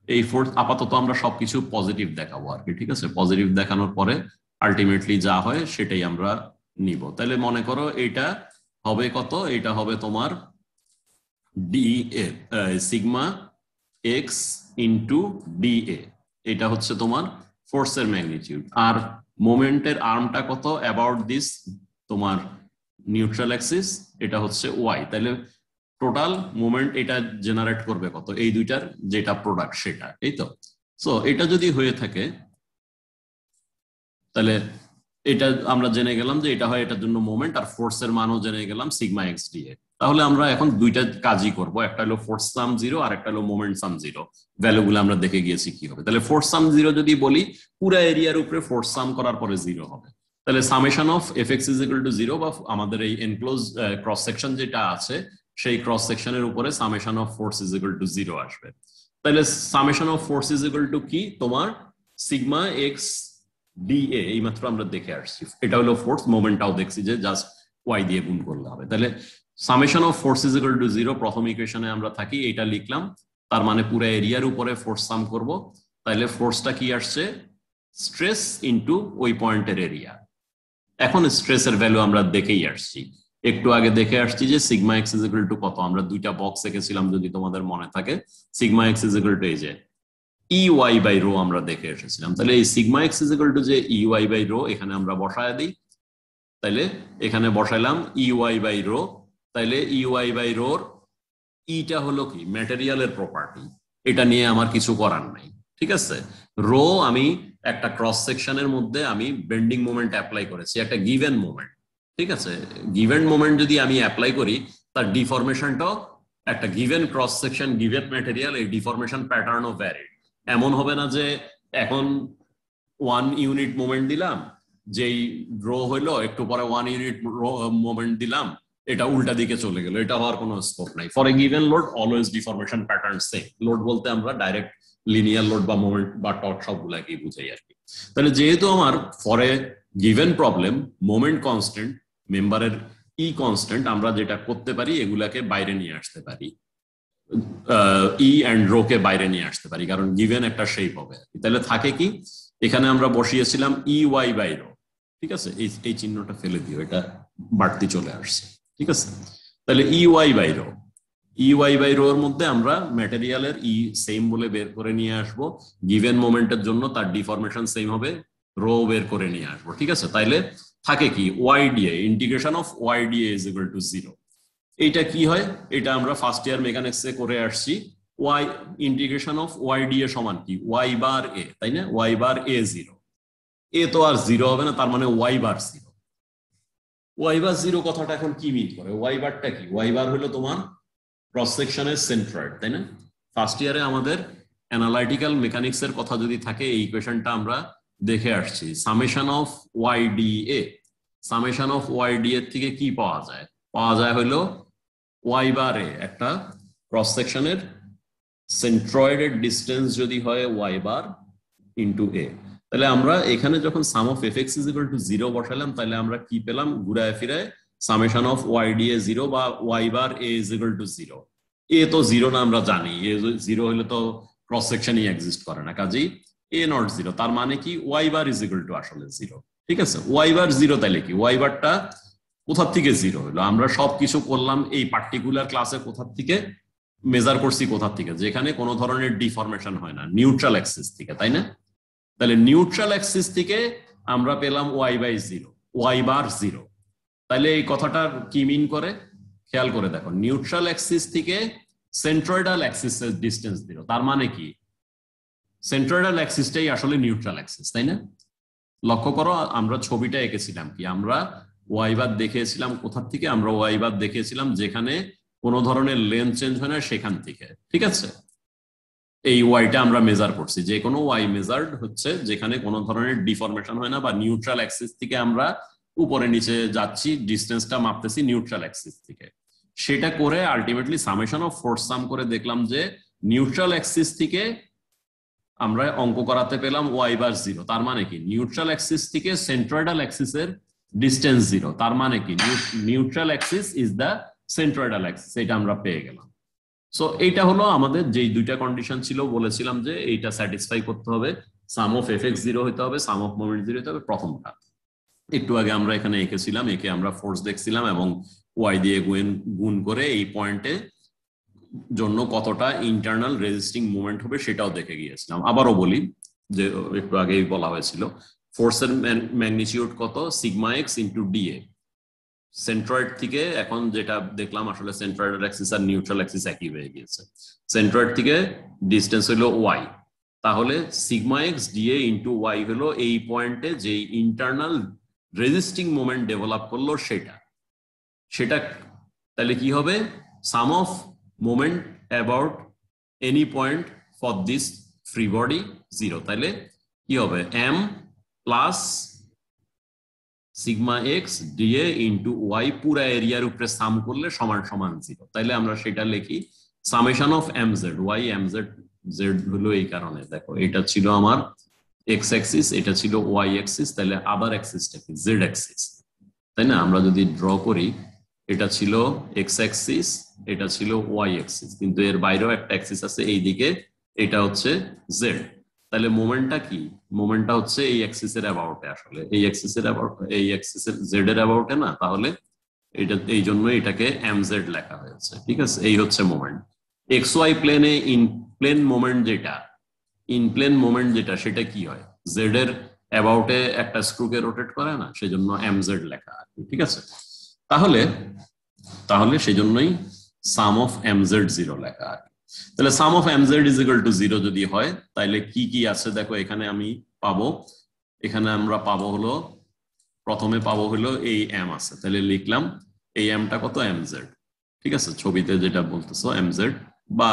এই ফোর্স আপাতত আমরা সবকিছু পজিটিভ দেখাবো আর কি। ঠিক আছে, পজিটিভ দেখানোর পরে আলটিমেটলি যা হয় সেটাই আমরা নিব। তাহলে মনে করো এটা হবে কত, এটা হবে তোমার D A sigma x into D A, এটা হচ্ছে তোমার ফোর্সের ম্যাগনিটিউড। আর মোমেন্টের আর্মটা কত অ্যাবাউট দিস তোমার নিউট্রাল অ্যাক্সিস, এটা হচ্ছে ওয়াই। তাহলে টোটাল মোমেন্ট এটা জেনারেট করবে কত, এই দুইটার যেটা প্রোডাক্ট সেটা, এই তো। সো এটা যদি হয়ে থাকে তাহলে এটা আমরা জেনে গেলাম যে এটা হয় এটার জন্য মোমেন্ট, আর ফোর্সের মানও জেনে গেলাম সিগমা এক্স ডি এ। তাহলে আমরা এখন দুইটা কাজই করব, একটা হলো ফোর্স সাম 0 আর একটা হলো মোমেন্ট সাম 0। ভ্যালুগুলো আমরা দেখে গিয়েছি কি হবে। তাহলে ফোর্স সাম 0 যদি বলি পুরো এরিয়ার উপরে ফোর্স সাম করার পরে 0 হবে। তাহলে summation of FX is equal to 0 বা আমাদের এই এনক্লোজ ক্রস সেকশন যেটা আছে সেই ক্রস সেকশনের উপরে summation of force is equal to 0 আসবে। তাহলে summation of force is equal two কি তোমার সিগমা এক্স ডিএ এই মাত্র আমরা দেখে আসছি, এটা হলো ফোর্স, মোমেন্টটাও দেখছি যে জাস্ট ওয়াই দিয়ে গুণ করলে হবে। তাহলে summation of force is equal to 0 প্রথম ইকুয়েশনে আমরা থাকি, এটা লিখলাম, তার মানে পুরো এরিয়ার উপরে ফোর্স সাম করব। তাহলে ফোর্সটা কি আসছে, স্ট্রেস ইনটু ওই পয়েন্টের এরিয়া। এখন স্ট্রেসের ভ্যালু আমরা দেখেই আসছি, একটু আগে দেখে আসছি যে sigma x is equal two কত, আমরা দুইটা বক্স এঁকেছিলাম যদি তোমাদের মনে থাকে। Sigma x is equal two এই যে EY বাই রো আমরা দেখে এসেছিলাম। তাহলে এই sigma x is equal two যে EY বাই রো এখানে আমরা বসায় দিই। তাহলে এখানে বসাইলাম EY বাই রো। তাহলে EY বাই রোর ইটা হলো কি, ম্যাটেরিয়ালের প্রপার্টি, এটা নিয়ে আমার কিছু করার নাই, ঠিক আছে। রো আমি একটা ক্রস সেকশনের মধ্যে আমি বেন্ডিং মোমেন্ট অ্যাপ্লাই করেছি, একটা গিভেন মোমেন্ট, ঠিক আছে। গিভেন মোমেন্ট যদি আমি অ্যাপ্লাই করি, তার ডিফরমেশনটাও একটা given cross section, given material, এই ডিফরমেশন প্যাটার্নও ভ্যারিড। এমন হবে না যে এখন 1 ইউনিট মোমেন্ট দিলাম, যেই রো হইলো একটু পরে 1 ইউনিট মোমেন্ট দিলাম, এটা উল্টা দিকে চলে গেল, এটা হওয়ার কোনো স্কোপ নাই। For a given load always deformation pattern same. Load বলতে আমরা ডাইরেক্ট লিনিয়ার লোড বা মোমেন্ট বা টর্ক সবগুলাকেই বুঝাই আর কি। তাহলে যেহেতু আমার for a given problem moment constant, মেম্বারের ই কনস্ট্যান্ট, আমরা যেটা করতে পারি এগুলাকে বাইরে নিয়ে আসতে পারি, ই অ্যান্ড রো কে বাইরে নিয়ে আসতে পারি, কারণ গিভেন একটা শেপ হবে। তাহলে থাকে কি, এখানে আমরা বসিয়েছিলাম EY বাই রো, ঠিক আছে। এই চিহ্নটা ফেলে দিও, এটা বাড়তি চলে আসছে, ঠিক আছে। তাহলে EY by rho, EY by rho এর মধ্যে আমরা ম্যাটেরিয়ালের ই সেম বলে বের করে নিয়ে আসবো, গিভেন মোমেন্টের জন্য তার ডিফরমেশন সেম হবে, রো বের করে নিয়ে আসবো, ঠিক আছে। তাইলে থাকে কি, YDA, integration of YDA is equal to 0। এইটা কি হয়, এটা আমরা ফার্স্ট ইয়ার মেকানিক্সে করে আসছি। ওয়াই ইন্টিগ্রেশন অফ YDA সমান কি, Y বার A, তাই না, Y বার A 0। এ তো আর 0 হবে না, তার মানে Y বার 0। Y বার 0 কথাটা এখন কি মিন করে, Y বারটা কি, Y বার হলো তোমার ক্রস সেকশনের সেন্ট্রয়েড, তাই না। ফার্স্ট ইয়ারে আমাদের অ্যানালাইটিক্যাল মেকানিক্স এর কথা যদি থাকে, এই ইকুয়েশনটা আমরা দেখে আসছি, summation of YDA। Summation of YDA থেকে কি পাওয়া যায়, পাওয়া যায় হলো Y বার A, একটা ক্রস সেকশনের সেন্ট্রয়েডের ডিস্টেন্স যদি হয় Y বার ইন্টু A। তাহলে আমরা এখানে যখন sum of fx is equal to 0 বসালাম, তাহলে আমরা কি পেলাম, ঘুরায় ফিরায় সামেশন অফ YDA 0 বা Y bar A is equal to 0। এ তো 0 না, আমরা জানি এ 0 হলে তো ক্রস সেকশনই এক্সিস্ট করে না, কাজেই A নট 0, তার মানে কি Y bar is equal two আসলে 0, ঠিক আছে। Y বার 0, তাইলে কি Y বারটা কোথা থেকে 0 হলো, আমরা সবকিছু করলাম এই পার্টিকুলার ক্লাসে কোথা থেকে মেজার করছি, কোথা থেকে, যেখানে কোনো ধরনের ডিফরমেশন হয় না, নিউট্রাল অ্যাক্সিস থেকে, তাই না। তাহলে নিউট্রাল অ্যাক্সিস থেকে আমরা পেলাম Y বাই 0, Y বার 0। তাহলে এই কথাটা কি মিন করে, খেয়াল করে দেখো, নিউট্রাল অ্যাক্সিস থেকে সেন্ট্রয়েডাল অ্যাক্সিসের ডিসটেন্স 0, তার মানে কি সেন্ট্রয়েডাল অ্যাক্সিসটাই আসলে নিউট্রাল অ্যাক্সিস, তাই না। লক্ষ্য করো, আমরা ছবিটা এঁকেছিলাম কি, আমরা Y বার দেখিয়েছিলাম কোথা থেকে, আমরা Y বার দেখিয়েছিলাম যেখানে কোনো ধরনের লেন্থ চেঞ্জ হয় না সেখান থেকে, ঠিক আছে। এই ওয়াইটা আমরা মেজার করছি, যে কোনো ওয়াই মেজার্ড হচ্ছে যেখানে কোনো ধরনের ডিফরমেশন হয় না, বা নিউট্রাল অ্যাক্সিস থেকে আমরা উপরে নিচে যাচ্ছি, ডিস্টেন্সটা মাপতেছি নিউট্রাল অ্যাক্সিস থেকে। সেটা করে আলটিমেটলি সামেশন অফ ফোর্স সাম করে দেখলাম যে নিউট্রাল অ্যাক্সিস থেকে আমরা অঙ্ক করাতে পেলাম Y বার 0, তার মানে কি নিউট্রাল অ্যাক্সিস থেকে সেন্ট্রয়েডাল অ্যাক্সিসের ডিস্টেন্স 0, তার মানে কি neutral axis is the centroidal axis, এটা আমরা পেয়ে গেলাম। সো এইটা হলো আমাদের যেই দুইটা কন্ডিশন ছিল, বলেছিলাম যে এইটা স্যাটিসফাই করতে হবে, সাম অফ fx 0 হতে হবে, সাম অফ মোমেন্ট 0 হতে হবে, প্রথমটা। একটু আগে আমরা এখানে এঁকেছিলাম, একে আমরা ফোর্স দেখছিলাম এবং Y দিয়ে গুণ করে এই পয়েন্টে জন্য কতটা ইন্টারনাল রেজিস্টিং মুভমেন্ট হবে সেটাও দেখে গিয়েছিলাম। আবারও বলি, যে একটু আগেই বলা হয়েছিল, ফোর্সের ম্যাগনিটিউড কত, sigma x into DA. Centroid থেকে এখন যেটা দেখলাম, আসলে সেন্ট্রয়েডাল অ্যাক্সিস আর নিউট্রাল অ্যাক্সিস একই হয়ে গিয়েছে। সেন্ট্রয়েড থেকে ডিস্টেন্স হলো Y, তাহলে sigma x dA into Y হলো এই পয়েন্টে যে ইন্টারনাল রেজিস্টিং মোমেন্ট ডেভেলপ করলো সেটা। তাহলে কি হবে, sum of moment about any point for this free body 0, তাহলে কি হবে, m plus sigma x dA into y পুরা এরিয়ার উপরে সাম করলে সমান সমান 0। তাইলে আমরা সেটা লিখি summation of mz, y mz, z হলো এই কারণে, দেখো এটা ছিল আমার এক্স অ্যাক্সিস, এটা ছিল ওয়াই অ্যাক্সিস, তাহলে আবার অ্যাক্সিসটা কি জেড অ্যাক্সিস, তাই না? আমরা যদি ড্র করি, এটা ছিল এক্স অ্যাক্সিস, এটা ছিল ওয়াই অ্যাক্সিস, কিন্তু এর বাইরেও একটা অ্যাক্সিস আছে এইদিকে, এটা হচ্ছে জেড। তাহলে মোমেন্টটা কি? মোমেন্টটা হচ্ছে এই অ্যাক্সিসের অ্যাবাউটে, আসলে এই অ্যাক্সিসের অ্যাবাউট, এই অ্যাক্সিসের জেড এর অ্যাবাউটে না, তাহলে এটা এই জন্য এটাকে এমজেড লেখা হয়েছে, ঠিক আছে? এই হচ্ছে মোমেন্ট। এক্স ওয়াই প্লেনে ইন প্লেন মোমেন্ট যেটা, ইন প্লেন মোমেন্ট যেটা, সেটা কি হয়? জেড এর অ্যাবাউটে একটা স্ক্রুকে রোটেট করে না, সেজন্য এমজেড লেখা আর কি, ঠিক আছে? তাহলে তাহলে সেজন্যই সাম অফ এমজেড জিরো লেখা আর কি। তাহলে sum of MZ is equal to zero যদি হয়, তাহলে কি কি আছে দেখো এখানে আমি পাবো। এখানে আমরা পাবো হলো, প্রথমে পাবো হলো এই এম আছে, তাহলে লিখলাম এই এমটা কত? এমজেড, ঠিক আছে? ছবিতে যেটা বলতেছো এমজেড, বা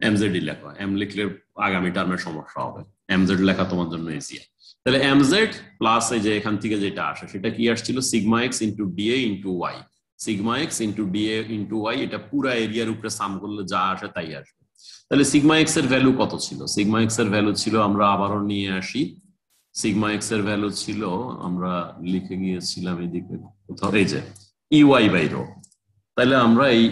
এমজেড লেখা, এম লিখলে আগামী টার্মের সমস্যা হবে, এমজেড লেখা তোমার জন্য ইজি। তাহলে এমজেড প্লাস এই যে এখান থেকে যেটা আসে সেটা কি আসছিল? Sigma x into dA into y, sigma x into dA into y, এটা পুরো এরিয়ার উপরে সাম করলে যা আসে তাই আসবে। তাহলে সিগমা এক্স এর ভ্যালু কত ছিল? সিগমা এক্স এর ভ্যালু ছিল, আমরা আবারও নিয়ে আসি, সিগমা এক্স এর ভ্যালু ছিল, আমরা লিখে গিয়েছিলাম এদিকে কোথাও, এই যে ই ওয়াই বাই রো। তাহলে আমরা এই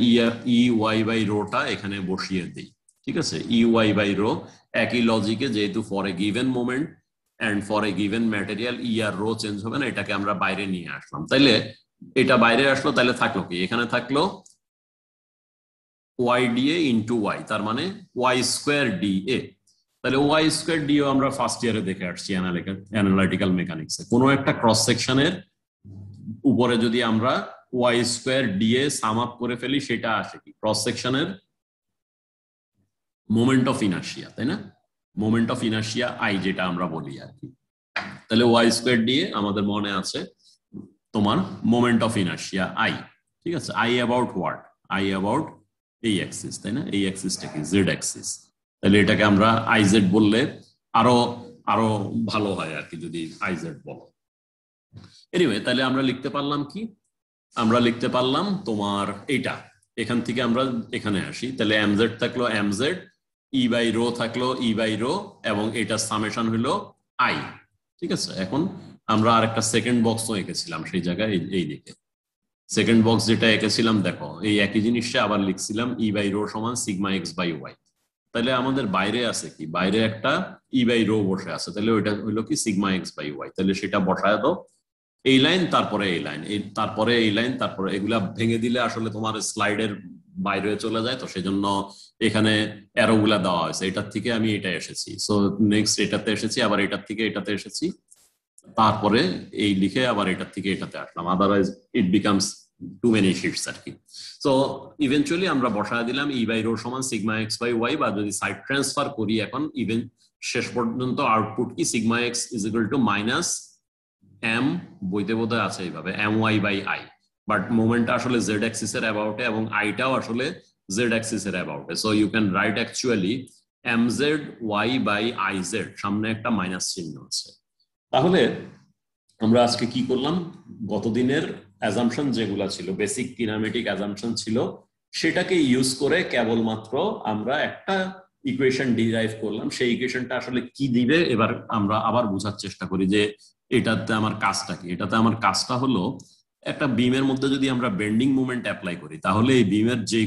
ই ওয়াই বাই রোটা এখানে বসিয়ে দিই, ঠিক আছে? ই ওয়াই বাই রো, একই লজিকে, যেহেতু for a given moment and for a given material E আর রো চেঞ্জ হবে না, এটাকে আমরা বাইরে নিয়ে আসলাম। তাইলে এটা বাইরে আসলো, তাহলে থাকলো কি? এখানে থাকলো ওয়াই ডিএ ইন্টু ওয়াই, তার মানে ওয়াই স্কোয়ার ডিএ। তাহলে ওয়াই স্কোয়ার ডিও আমরা ফার্স্ট ইয়ারে দেখে আসছি অ্যানালিটিক্যাল মেকানিক্সে। কোনো একটা ক্রস সেকশনের উপরে যদি আমরা y square dA sum up করে ফেলি, সেটা আসে কি? ক্রস সেকশনের মোমেন্ট অফ ইনার্শিয়া, তাই না? মোমেন্ট অফ ইনার্শিয়া আই, যেটা আমরা বলি আর কি। তাহলে ওয়াই স্কোয়ার ডিএ আমাদের মনে আছে তোমার মোমেন্ট অফ ইনার্শিয়া আই, ঠিক আছে? I about what? I about এই অ্যাক্সিস, তাই না? এই অ্যাক্সিসটা কি? Z Axis. তাহলে এটাকে আমরা আইজেড বললে আরো আরো ভালো হয় আর কি, যদি আইজেড বলো। এনিওয়ে, তাহলে আমরা লিখতে পারলাম কি? আমরা লিখতে পারলাম তোমার এইটা, এখান থেকে আমরা এখানে আসি, তাহলে এমজেড থাকলো এমজেড, ই বাই রো থাকলো ই বাই রো, এবং এটা সামেশন হলো আই, ঠিক আছে? এখন আমরা আরেকটা সেকেন্ড বক্সও এঁকেছিলাম সেই জায়গায়, এই দিকে সেকেন্ড বক্স যেটা এঁকেছিলাম, দেখো এই একই জিনিসটা আবার লিখছিলাম, ই বাই রো সমান সিগমা এক্স বাই ওয়াই। তাহলে আমাদের বাইরে আছে কি? বাইরে একটা ই বাই রো বসে আছে, তাহলে ওইটা হইলো কি? Sigma x by y. তাহলে সেটা বসায় দাও, এই লাইন, তারপরে এই লাইন, এই তারপরে এই লাইন, তারপরে এগুলা ভেঙে দিলে আসলে তোমার স্লাইডের বাইরে চলে যায়, তো সেজন্য এখানে অ্যারো গুলা দেওয়া হয়েছে। এটার থেকে আমি এটা এসেছি, সো নেক্সট এটাতে এসেছি, আবার এটার থেকে এটাতে এসেছি, তারপরে এই লিখে আবার এটার থেকে এটাতে আসলাম, otherwise it becomes too many sheets আর কি। সো ইভেনচুয়ালি আমরা বসায় দিলাম ই বাই রো সমান সিগমা এক্স বাই ওয়াই, বা যদি সাইড ট্রান্সফার করি এখন, ইভেন শেষ পর্যন্ত আউটপুট কি? Sigma x is equal to minus M, বইতে বোধহয় আছে এইভাবে, M y by I, but মোমেন্টটা আসলে জেড অ্যাক্সিস এর অ্যাবাউটে, এবং আইটাও আসলে জেড অ্যাক্সিস এর অ্যাবাউটে। So you can write actually M z y by I z, সামনে একটা মাইনাস চিহ্ন আছে। তাহলে আমরা আজকে কি করলাম? গতদিনের অ্যাজাম্পশন যেগুলা ছিল, বেসিক কিনেমেটিক অ্যাজাম্পশন ছিল, সেটাকে ইউজ করে কেবলমাত্র আমরা একটা ইকুয়েশন ডিরাইভ করলাম। সেই ইকুয়েশনটা আসলে কি দিবে এবার আমরা আবার বোঝার চেষ্টা করি যে এটাতে আমার কাজটা কি। এটাতে আমার কাজটা হলো, একটা বিমের মধ্যে যদি আমরা বেন্ডিং মোমেন্ট অ্যাপ্লাই করি, তাহলে এই বিমের যে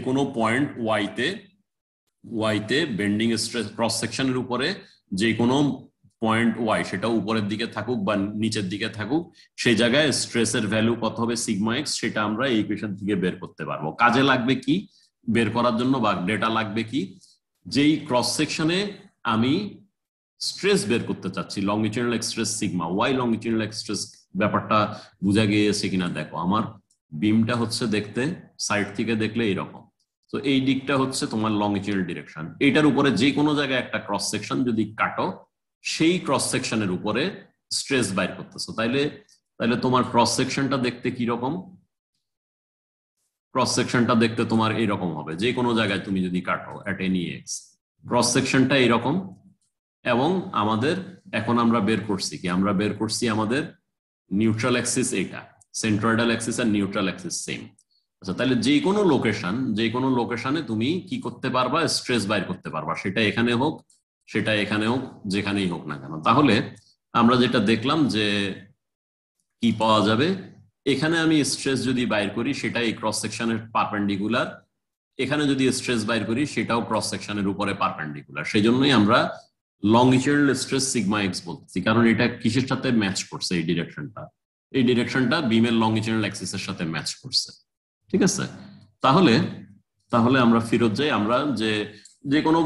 কোনো পয়েন্ট ওয়াইতে বেন্ডিং স্ট্রেস ক্রস সেকশনের উপরে যে কোনো পয়েন্ট ওয়াই, সেটা উপরের দিকে থাকুক বা নিচের দিকে থাকুক, সেই জায়গায় স্ট্রেসের ভ্যালু কত হবে? Sigma x. সেটা আমরা এই ইকুয়েশন থেকে বের করতে পারবো। কাজে লাগবে কি বের করার জন্য, বা ডেটা লাগবে কি? যেই ক্রস সেকশনে আমি স্ট্রেস বের করতে চাচ্ছি, লংগিটিউডাল স্ট্রেস সিগমা ওয়াই, লংগিটিউডাল স্ট্রেস ব্যাপারটা বোঝা গিয়েছে কিনা দেখো। আমার বিমটা হচ্ছে দেখতে, সাইড থেকে দেখলে এইরকম, তো এই দিকটা হচ্ছে তোমার লংগিটিউডাল ডিরেকশন। এইটার উপরে যে কোনো জায়গায় একটা ক্রস সেকশন যদি কাটো, সেই ক্রস সেকশনের উপরে স্ট্রেস বাইর করতেছো, তাইলে তোমার ক্রস সেকশনটা দেখতে কি রকম? ক্রস সেকশনটা দেখতে তোমার এইরকম হবে, যে কোনো জায়গায় তুমি যদি কাটো এট এনি এক্স, ক্রস সেকশনটা এইরকম। এবং আমাদের এখন আমরা বের করছি কি? আমরা বের করছি আমাদের নিউট্রাল অ্যাক্সিস, এইটা সেন্ট্রয়েডাল অ্যাক্সিস আর নিউট্রাল অ্যাক্সিস সেম। আচ্ছা, তাহলে যে কোনো লোকেশনে তুমি কি করতে পারবা? স্ট্রেস বাইর করতে পারবা, সেটা এখানে হোক, সেটা এখানে হোক যেখানেই হোক না কেন। তাহলে আমরা যেটা দেখলাম যে কি পাওয়া যাবে, এখানে আমি স্ট্রেস যদি বাইর করি সেটা এই ক্রস সেকশনের পারপেন্ডিকুলার, এখানে যদি স্ট্রেস বাইর করি সেটাও ক্রস সেকশনের উপরে পারপেন্ডিকুলার। সেই জন্যই আমরা লংজিটিউডাল স্ট্রেস সিগমা এক্স বলছি, কারণ এটা কিসের সাথে ম্যাচ করছে, এই ডিরেকশনটা বিমের লংজিটিউডাল অ্যাক্সিসের সাথে ম্যাচ করছে। ঠিক আছে, তাহলে তাহলে আমরা ফেরত যাই, আমরা যে কোনো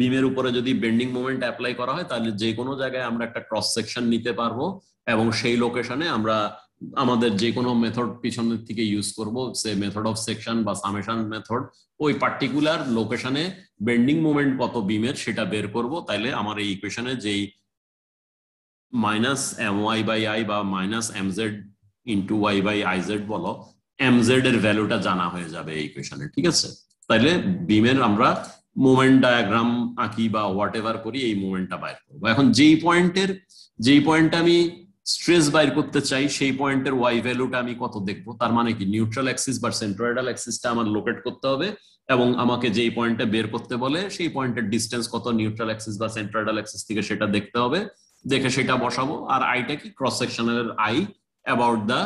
বিমের উপরে যদি বেন্ডিং মোমেন্ট অ্যাপ্লাই করা হয় তাহলে যে কোনো জায়গায় আমরা একটা ক্রস সেকশন নিতে পারবো, এবং সেই লোকেশনে আমরা আমাদের যে কোনো মেথড পিছনের থেকে ইউজ করব, সে মেথড অফ সেকশন বা সামেশন মেথড, ওই পার্টিকুলার লোকেশনে বেন্ডিং মোমেন্ট কত বিমের সেটা বের করব। তাইলে আমার এই ইকুয়েশনে যেই minus M y by I বা minus M z into y by I z বলো, এম জেড এর ভ্যালুটা জানা হয়ে যাবে এই ইকুয়েশনে। ঠিক আছে, তাইলে বিমের আমরা মোমেন্ট ডায়াগ্রাম আঁকি বা হোয়াট এভার করি, এই মোমেন্টটা বাইর করবো। এখন যেই পয়েন্টে আমি স্ট্রেস বাইর করতে চাই সেই পয়েন্টের ওয়াই ভ্যালুটা আমি কত দেখবো, তার মানে কি নিউট্রাল অ্যাক্সিস বা সেন্ট্রয়েডাল অ্যাক্সিসটা আমার লোকেট করতে হবে, এবং আমাকে যেই পয়েন্টে বের করতে বলে সেই পয়েন্টের ডিস্টেন্স কত নিউট্রাল অ্যাক্সিস বা সেন্ট্রয়েডাল অ্যাক্সিস থেকে সেটা দেখতে হবে, দেখে সেটা বসাবো। আর আইটা কি, ক্রস সেকশনের I about the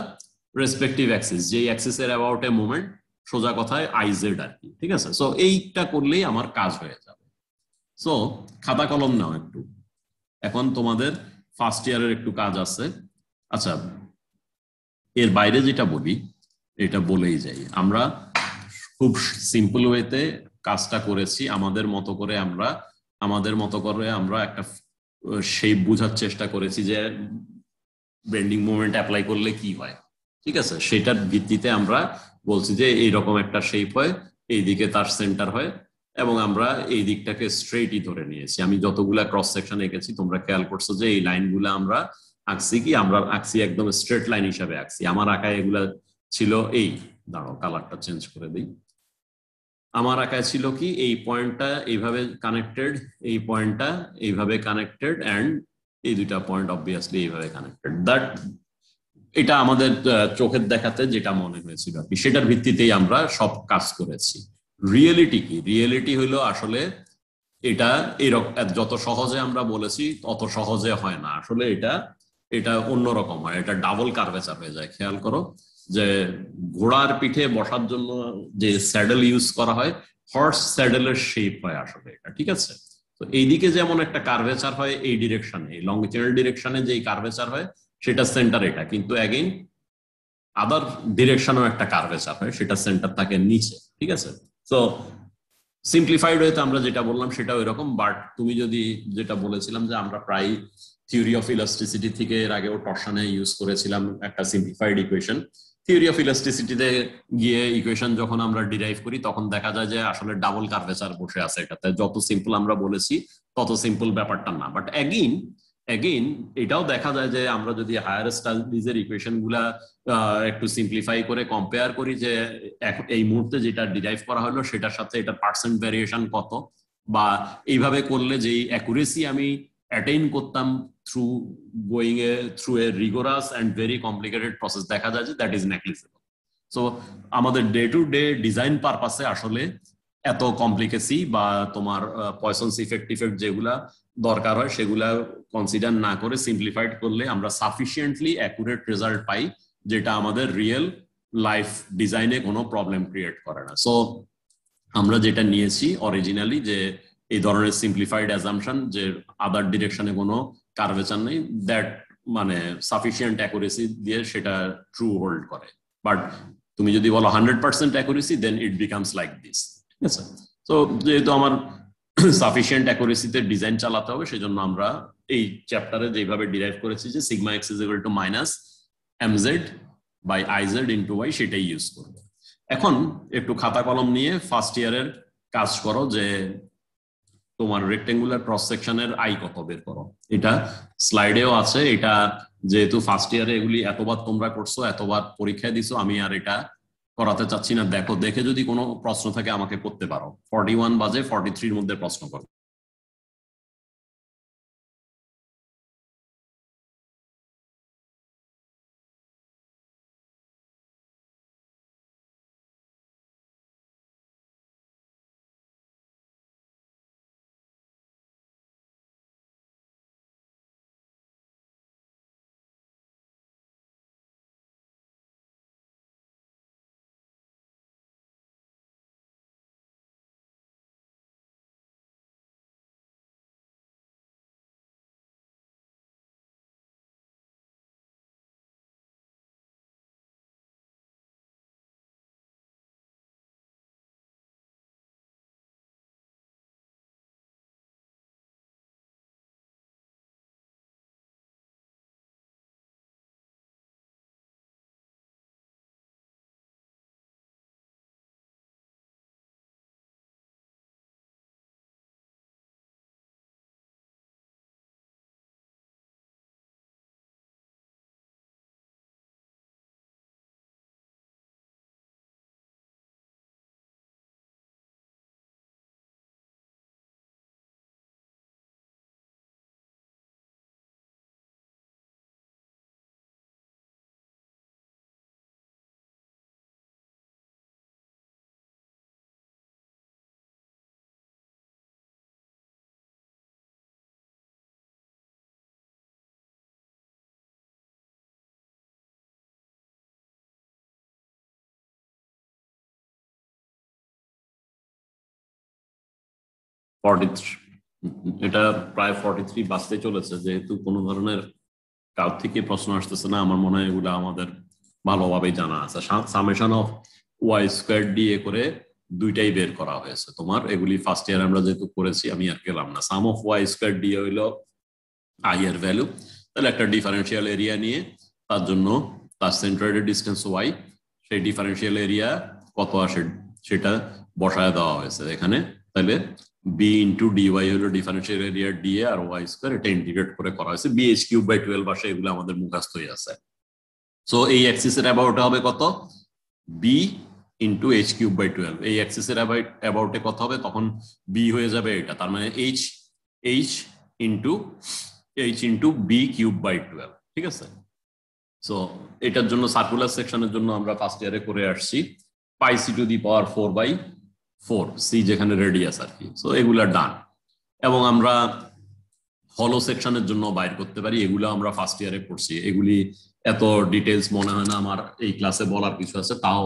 respective Axis, যেই অ্যাক্সিসের অ্যাবাউট এ মোমেন্ট, সোজা কথায় আইজেড আর কি। ঠিক আছে, সো এইটা করলেই আমার কাজ হয়ে যাবে। সো খাতা কলম নাও একটু, এখন তোমাদের ফার্স্ট ইয়ারের একটু কাজ আছে। আচ্ছা, এর বাইরে যেটা বলি এটা বলেই যাই, আমরা খুব সিম্পল ওয়েতে কাজটা করেছি আমাদের মতো করে আমরা একটা শেপ বোঝার চেষ্টা করেছি যে বেন্ডিং মোমেন্ট অ্যাপ্লাই করলে কি হয়। ঠিক আছে, সেটার ভিত্তিতে আমরা বলছি যে এইরকম একটা শেপ হয়, এইদিকে তার সেন্টার হয়, এবং আমরা এই দিকটাকে স্ট্রেটই ধরে নিয়েছি। আমি যতগুলা ক্রস সেকশন এঁকেছি তোমরা খেয়াল করছো যে এই লাইনগুলো আমরা আঁকছি কি, আমরা আঁকছি একদম স্ট্রেট লাইন হিসাবে আঁকছি। আমার আঁকায় এগুলা ছিল এই, দাঁড়াও কালারটা চেঞ্জ করে দিই, আমার আঁকায় ছিল কি এই পয়েন্টটা এইভাবে কানেক্টেড, এই পয়েন্টটা এইভাবে কানেক্টেড, এন্ড এই দুইটা পয়েন্ট অবভিয়াসলি এইভাবে কানেক্টেড। দ্যাট এটা আমাদের চোখের দেখাতে যেটা মনে হয়েছিল আর কি, সেটার ভিত্তিতেই আমরা সব কাজ করেছি। রিয়েলিটি কি, রিয়েলিটি হইলো আসলে এটা এরকম যত সহজে আমরা বলেছি তত সহজে হয় না আসলে, এটা এটা অন্যরকম হয়, এটা ডাবল কার্ভেচার হয়ে যায়। খেয়াল করো যে ঘোড়ার পিঠে বসার জন্য যে স্যাডেল ইউজ করা হয়, হর্স স্যাডেলের শেপ হয় আসলে এটা। ঠিক আছে, তো এইদিকে যেমন একটা কার্ভেচার হয় এই ডিরেকশনে, এই লংজিটিউডাল ডিরেকশনে যে কার্ভেচার হয় সেটা সেন্টার এটা, কিন্তু অ্যাগেইন আদার ডিরেকশনও একটা কার্ভেচার হয়, সেটা সেন্টার থাকে নিচে। ঠিক আছে, তো সিম্পলিফাইড ওয়েতে আমরা যেটা বললাম সেটাও এরকম। বাট তুমি যদি, যেটা বলেছিলাম যে আমরা প্রায় থিওরি অফ ইলাস্টিসিটি থেকে এর আগেও টর্শনে ইউজ করেছিলাম একটা সিম্পলিফাইড ইকুয়েশন। থিওরি অফ ইলাস্টিসিটিতে গিয়ে ইকুয়েশন যখন আমরা ডিরাইভ করি তখন দেখা যায় যে আসলে ডাবল কার্ভেচার বসে আছে এটাতে, যত সিম্পল আমরা বলেছি তত সিম্পল ব্যাপারটা না। বাট এগেইন এটাও দেখা যায় যে আমরা যদি হায়ার স্টাডিজের ইকুয়েশন গুলা একটু সিম্পলিফাই করে কম্পেয়ার করি যে এই মুহূর্তে যেটা ডিরাইভ করা হলো সেটার সাথে এটা পার্সেন্ট ভ্যারিয়েশন কত, বা এইভাবে করলে যেই অ্যাকুরেসি আমি অ্যাটেইন করতাম through through a rigorous and very complicated process, দেখা যায় যে দ্যাট ইজ নেগলিজেবল। সো আমাদের ডে টু ডে ডিজাইন পারপাসে আসলে এত কমপ্লিকেসি বা তোমার পয়সনস ইফেক্ট যেগুলা দরকার হয় সেগুলা কনসিডার না করে সিম্পলিফাইড করলে আমরা সাফিসিয়েন্টলি অ্যাকুরেট রেজাল্ট পাই, যেটা আমাদের রিয়েল লাইফ ডিজাইনে কোনো প্রবলেম ক্রিয়েট করে না। সো আমরা যেটা নিয়েছি অরিজিনালি যে এই ধরনের সিম্পলিফাইড অ্যাজাম্পশন যে আদার ডিরেকশনে কোনো কার্ভেচার নেই, দ্যাট মানে সাফিসিয়েন্ট অ্যাকুরেসি দিয়ে সেটা ট্রু হোল্ড করে। বাট তুমি যদি বলো 100% accuracy, then it becomes like this. ঠিক আছে, তো যেহেতু আমার সাফিসিয়েন্ট অ্যাকুরেসিতে ডিজাইন চালাতে হবে, সেজন্য আমরা এই চ্যাপ্টারে যেভাবে ডিরাইভ করেছি যে sigma x is equal to minus MZ by IZ into y, সেটাই ইউজ করবো। এখন একটু খাতা কলম নিয়ে ফার্স্ট ইয়ারের কাজ করো, যে তোমার রেক্টেঙ্গুলার ক্রস সেকশনের আই কত বের করো। এটা স্লাইডেও আছে, এটা যেহেতু ফার্স্ট ইয়ারে এগুলি এতবার তোমরা করছো, এতবার পরীক্ষায় দিছো, আমি আর এটা করাতে চাচ্ছি না। দেখো, দেখে যদি কোনো প্রশ্ন থাকে আমাকে করতে পারো। 41 বাজে, 43-র মধ্যে প্রশ্ন করো। 43 এটা প্রায় 43 বাজতে চলেছে, যেহেতু কোনো ধরনের কাল থেকে প্রশ্ন আসতেছে না, আমার মনে হয় এগুলো আমাদের ভালোভাবে জানা আছে। Summation of y square dA করে দুইটাই বের করা হয়েছে তোমার, এগুলি ফার্স্ট ইয়ার আমরা যেহেতু করেছি আমি আর গেলাম না। সাম অফ ওয়াই স্কোয়ার ডিএ হইলো আই এর ভ্যালু, তাহলে একটা ডিফারেন্সিয়াল এরিয়া নিয়ে তার জন্য তার সেন্ট্রয়েডের ডিস্টেন্স ওয়াই, সেই ডিফারেন্সিয়াল এরিয়া কত আসে সেটা বসায় দেওয়া হয়েছে এখানে। তাহলে বি ইন্টু ডিওয়াই হলো ডিফারেন্সিয়াল এরিয়া ডিএ, আর ওয়াই স্কোয়ার এটা ইন্টিগ্রেট করে করা হয়েছে বিএইচ কিউব বাই 12 আসে, এগুলো আমাদের মুখস্থই আছে। সো এই অ্যাক্সিসের অ্যাবাউটে হবে কত, b into h cube by 12। এই অ্যাক্সিসের অ্যাবাউটে কত হবে, তখন বি হয়ে যাবে এটা, তার মানে h into b cube by 12, ঠিক আছে। সো এটার জন্য সার্কুলার সেকশনের জন্য আমরা ফার্স্ট ইয়ারে করে আসছি pi c to the power 4/4, c যেখানে রেডিয়াস আর কি। সো এগুলা ডান, এবং আমরা হলো সেকশনের জন্য বাইর করতে পারি, এগুলো আমরা ফার্স্ট ইয়ারে পড়ছি, এগুলি এত ডিটেলস মনে হয় না আমার এই ক্লাসে বলার কিছু আছে, তাও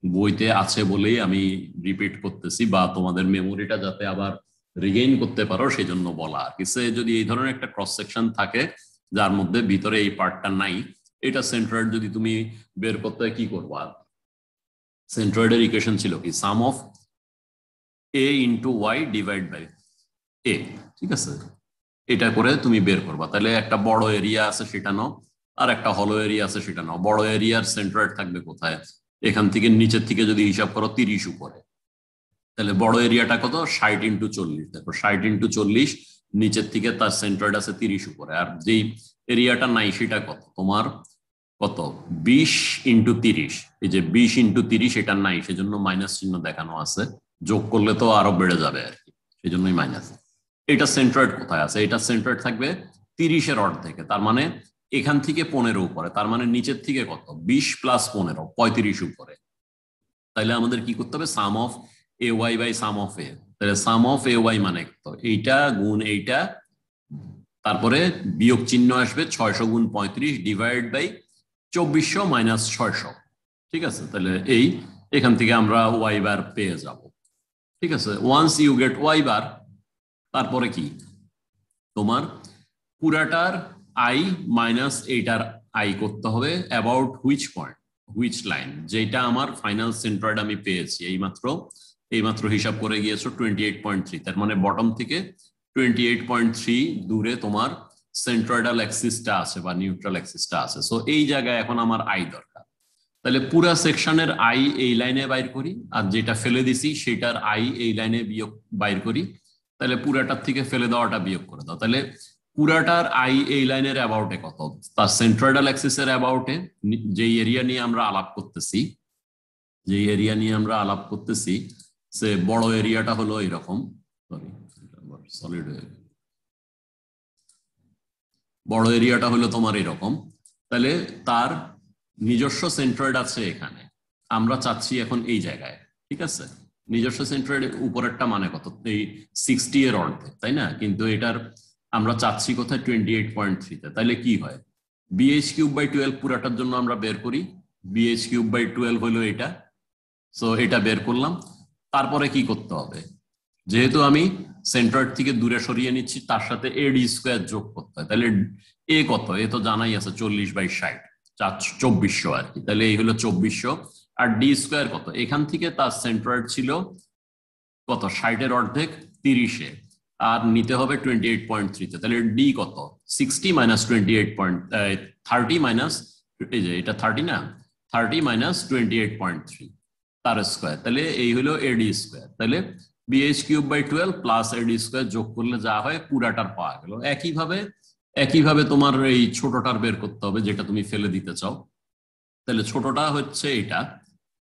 বইতে আছে বলেই আমি রিপিট করতেছি, বা তোমাদের মেমোরিটা যাতে আবার রিগেইন করতে পারো সেই জন্য বলা আর কি। যদি এই ধরনের একটা ক্রস সেকশন থাকে যার মধ্যে ভিতরে এই পার্টটা নাই, এটা সেন্ট্রয়েড যদি তুমি বের করতে কি করবা, সেন্ট্রয়েডের ইকুয়েশন ছিল কি, sum of A into y divide by A, ঠিক আছে, এটা করে তুমি বের করবা। তাহলে একটা বড় এরিয়া আছে সেটা নাও, আর একটা হলো এরিয়া আছে সেটা নাও। বড় এরিয়ার সেন্ট্রয়েড থাকবে কোথায়, এখান থেকে নিচের থেকে যদি হিসাব করো 30 উপরে, তাহলে বড় এরিয়াটা কত, 60 ইন্টু 40, দেখো 60 ইন্টু 40, নিচের থেকে তার সেন্ট্রয়েড আছে 30 উপরে, আর যেই এরিয়াটা নাই সেটা কত তোমার, কত 20 ইন্টু 30, এই যে 20 ইন্টু 30 এটা নাই, সেজন্য মাইনাস চিহ্ন দেখানো আছে, যোগ করলে তো আরো বেড়ে যাবে আর কি, সেই জন্যই মাইনাস। এটা সেন্ট্রয়েড কোথায় আছে, এটা সেন্ট্রয়েড থাকবে 30-এর অর্ধেকে, তার মানে এখান থেকে 15 উপরে, তার মানে নিচের থেকে কত, 20 প্লাস 15 35 উপরে। তাহলে আমাদের কি করতে হবে, sum of A y by sum of A, তাহলে সাম অফ এ ওয়াই মানে কত, এইটা গুণ এইটা, তারপরে বিয়োগ চিহ্ন আসবে 600 গুণ 35 ডিভাইড বাই 2400 মাইনাস 600, ঠিক আছে। তাহলে এই এখান থেকে আমরা ওয়াই বার পেয়ে যাব, ঠিক আছে। Once you get y bar, তারপরে কি তোমার পুরাটার আই মাইনাস এইটার আই করতে হবে about which point, which line, যেটা আমার ফাইনাল সেন্ট্রয়েড আমি পেয়েছি এইমাত্র হিসাব করে গিয়েছো 28.3, তার মানে বটম থেকে 28.3 দূরে তোমার সেন্ট্রয়েডাল অ্যাক্সিসটা আছে বা নিউট্রাল অ্যাক্সিসটা আছে। সো এই জায়গায় এখন আমার আই দরকার, তাহলে পুরা সেকশনের আই এই লাইনে বাইর করি, আর যেটা ফেলে দিছি সেটার আই এই লাইনে বিয়োগ বাইর করি, তাহলে পুরাটার থেকে ফেলে দেওয়াটা বিয়োগ করে দাও। তাহলে পুরাটার আই এই লাইনের অ্যাবাউটে কত, তার সেন্ট্রয়েডাল অ্যাক্সিসের অ্যাবাউটে, যেই এরিয়া নিয়ে আমরা আলাপ করতেছি, সে বড় এরিয়াটা হলো এরকম, সলিড বড় এরিয়াটা হলো তোমার এরকম, তাহলে তার নিজস্ব সেন্ট্রয়েড আছে এখানে, আমরা চাচ্ছি এখন এই জায়গায়, ঠিক আছে। নিজস্ব সেন্ট্রয়েড উপরেরটা মানে কত, এই 60 এর অর্ধেক, তাই না, কিন্তু এটার আমরা চাচ্ছি কোথায় 28.3-তে, তাহলে কি হয়, বিএইচ কিউব বাই 12 পুরাটার জন্য আমরা বের করি, বিএইচ কিউব বাই 12 হলো এটা। সো এটা বের করলাম, তারপরে কি করতে হবে, যেহেতু আমি সেন্ট্রয়েড থেকে দূরে সরিয়ে নিচ্ছি, তার সাথে এডি স্কোয়ার যোগ করতে হয়, তাহলে এ কত, এ তো জানাই আছে 40/60, 2400 আর কি, তাহলে এই হলো 2400, আর ডি স্কোয়ার কত, এখান থেকে তার সেন্ট্রয়েড ছিল কত, 60-এর অর্ধেক 30-এ, আর নিতে হবে 28.3-তে, তাহলে ডি কত, 60 মাইনাস 30 মাইনাস, এই যে এটা 30 না, 30 মাইনাস 28.3 তার স্কোয়ার, তাহলে এই হলো এডি স্কোয়ার। তাহলে BH cube by 12 plus AD square যোগ করলে যা হয় পুরাটার পাওয়া গেল। একইভাবে তোমার এই ছোটটার বের করতে হবে যেটা তুমি ফেলে দিতে চাও, তাহলে ছোটটা হচ্ছে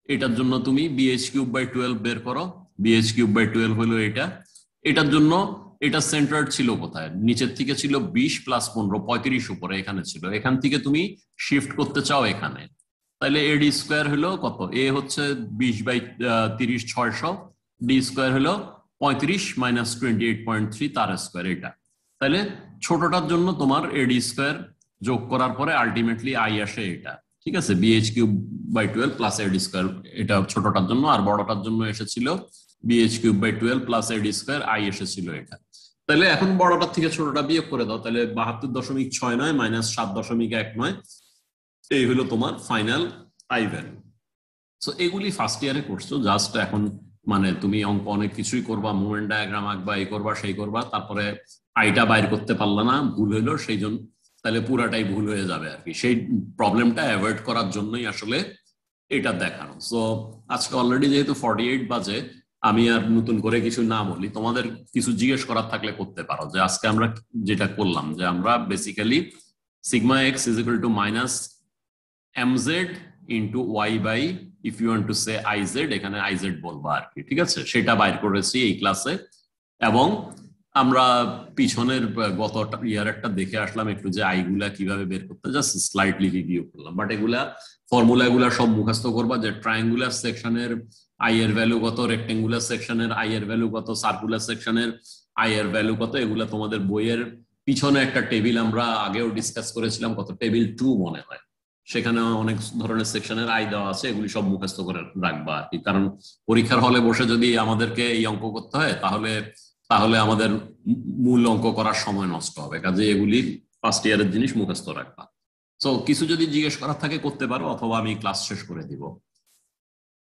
এটার জন্য তুমি বিএইচ কিউব বাই 12 বের করো, বিএইচ কিউব বাই 12 হলো এটার জন্য এটা সেন্টার ছিল কোথায়, নিচের থেকে ছিল 20 প্লাস 15 35 উপরে এখানে ছিল, এখান থেকে তুমি শিফট করতে চাও এখানে, তাহলে এডি স্কোয়ার হলো কত, এ হচ্ছে 20/30 600, ডি স্কোয়ার হলো 35 মাইনাস 28.3 তার স্কোয়ার এটা। তাহলে ছোটটার জন্য তোমার এডি স্কোয়ার যোগ করার পরে আলটিমেটলি আই আসে এটা, ঠিক আছে, BH cube by 12 plus AD square, এটা ছোটটার জন্য, আর বড়টার জন্য এসেছিল BH cube by 12 plus AD square I এসেছিল এটা। তাহলে এখন বড়টার থেকে ছোটটা বিয়োগ করে দাও, তাহলে 72.69 মাইনাস 7.19 এই হলো তোমার ফাইনাল আই ভ্যালু। সো এগুলি ফার্স্ট ইয়ারে করছো, জাস্ট এখন মানে তুমি অঙ্ক অনেক কিছুই করবা, মুভমেন্ট ডায়াগ্রাম আঁকবা, এই করবা সেই করবা, তারপরে আইটা বাইর করতে পারলা না, ভুল হইলো, সেই জন্য তাহলে পুরাটাই ভুল হয়ে যাবে আর কি। সেই প্রবলেমটা অ্যাভয়েড করার জন্যই আসলে এটা দেখানো। সো আজকে অলরেডি যেহেতু 48 বাজে, আমি আর নতুন করে কিছু না বলি, তোমাদের কিছু জিজ্ঞেস করার থাকলে করতে পারো। যে আজকে আমরা যেটা করলাম, যে আমরা basically sigma x is equal to minus mz into y by if you want to say iz, এখানে iz বলবো আর কি, ঠিক আছে? সেটা বাইর করেছি এই ক্লাসে, এবং আমরা পিছনের গত ইয়ারেরটা দেখে আসলাম একটু, যে আই গুলা কিভাবে বের করতে, জাস্ট স্লাইডলি রিভিউ করলাম। বাট এগুলা ফর্মুলা গুলা সব মুখস্থ করবা, যে ট্রায়াঙ্গুলার সেকশনের আই এর ভ্যালু কত, রেক্টেঙ্গুলার সেকশনের আই এর ভ্যালু কত, সার্কুলার সেকশনের আই এর ভ্যালু কত, এগুলা তোমাদের বইয়ের পিছনে একটা টেবিল আমরা আগেও ডিসকাস করেছিলাম, কত টেবিল 2 মনে হয়, সেখানে অনেক ধরনের সেকশনের আই দেওয়া আছে, এগুলি সব মুখস্থ করে রাখবা আর কি। কারণ পরীক্ষার হলে বসে যদি আমাদেরকে এই অঙ্ক করতে হয়, তাহলে আমাদের মূল অঙ্ক করার সময় নষ্ট হবে, কাজে এগুলি ফার্স্ট ইয়ারের জিনিস মুখস্থ রাখবা। সো কিছু যদি জিজ্ঞেস করার থাকে করতে পারো, অথবা আমি ক্লাস শেষ করে দিব।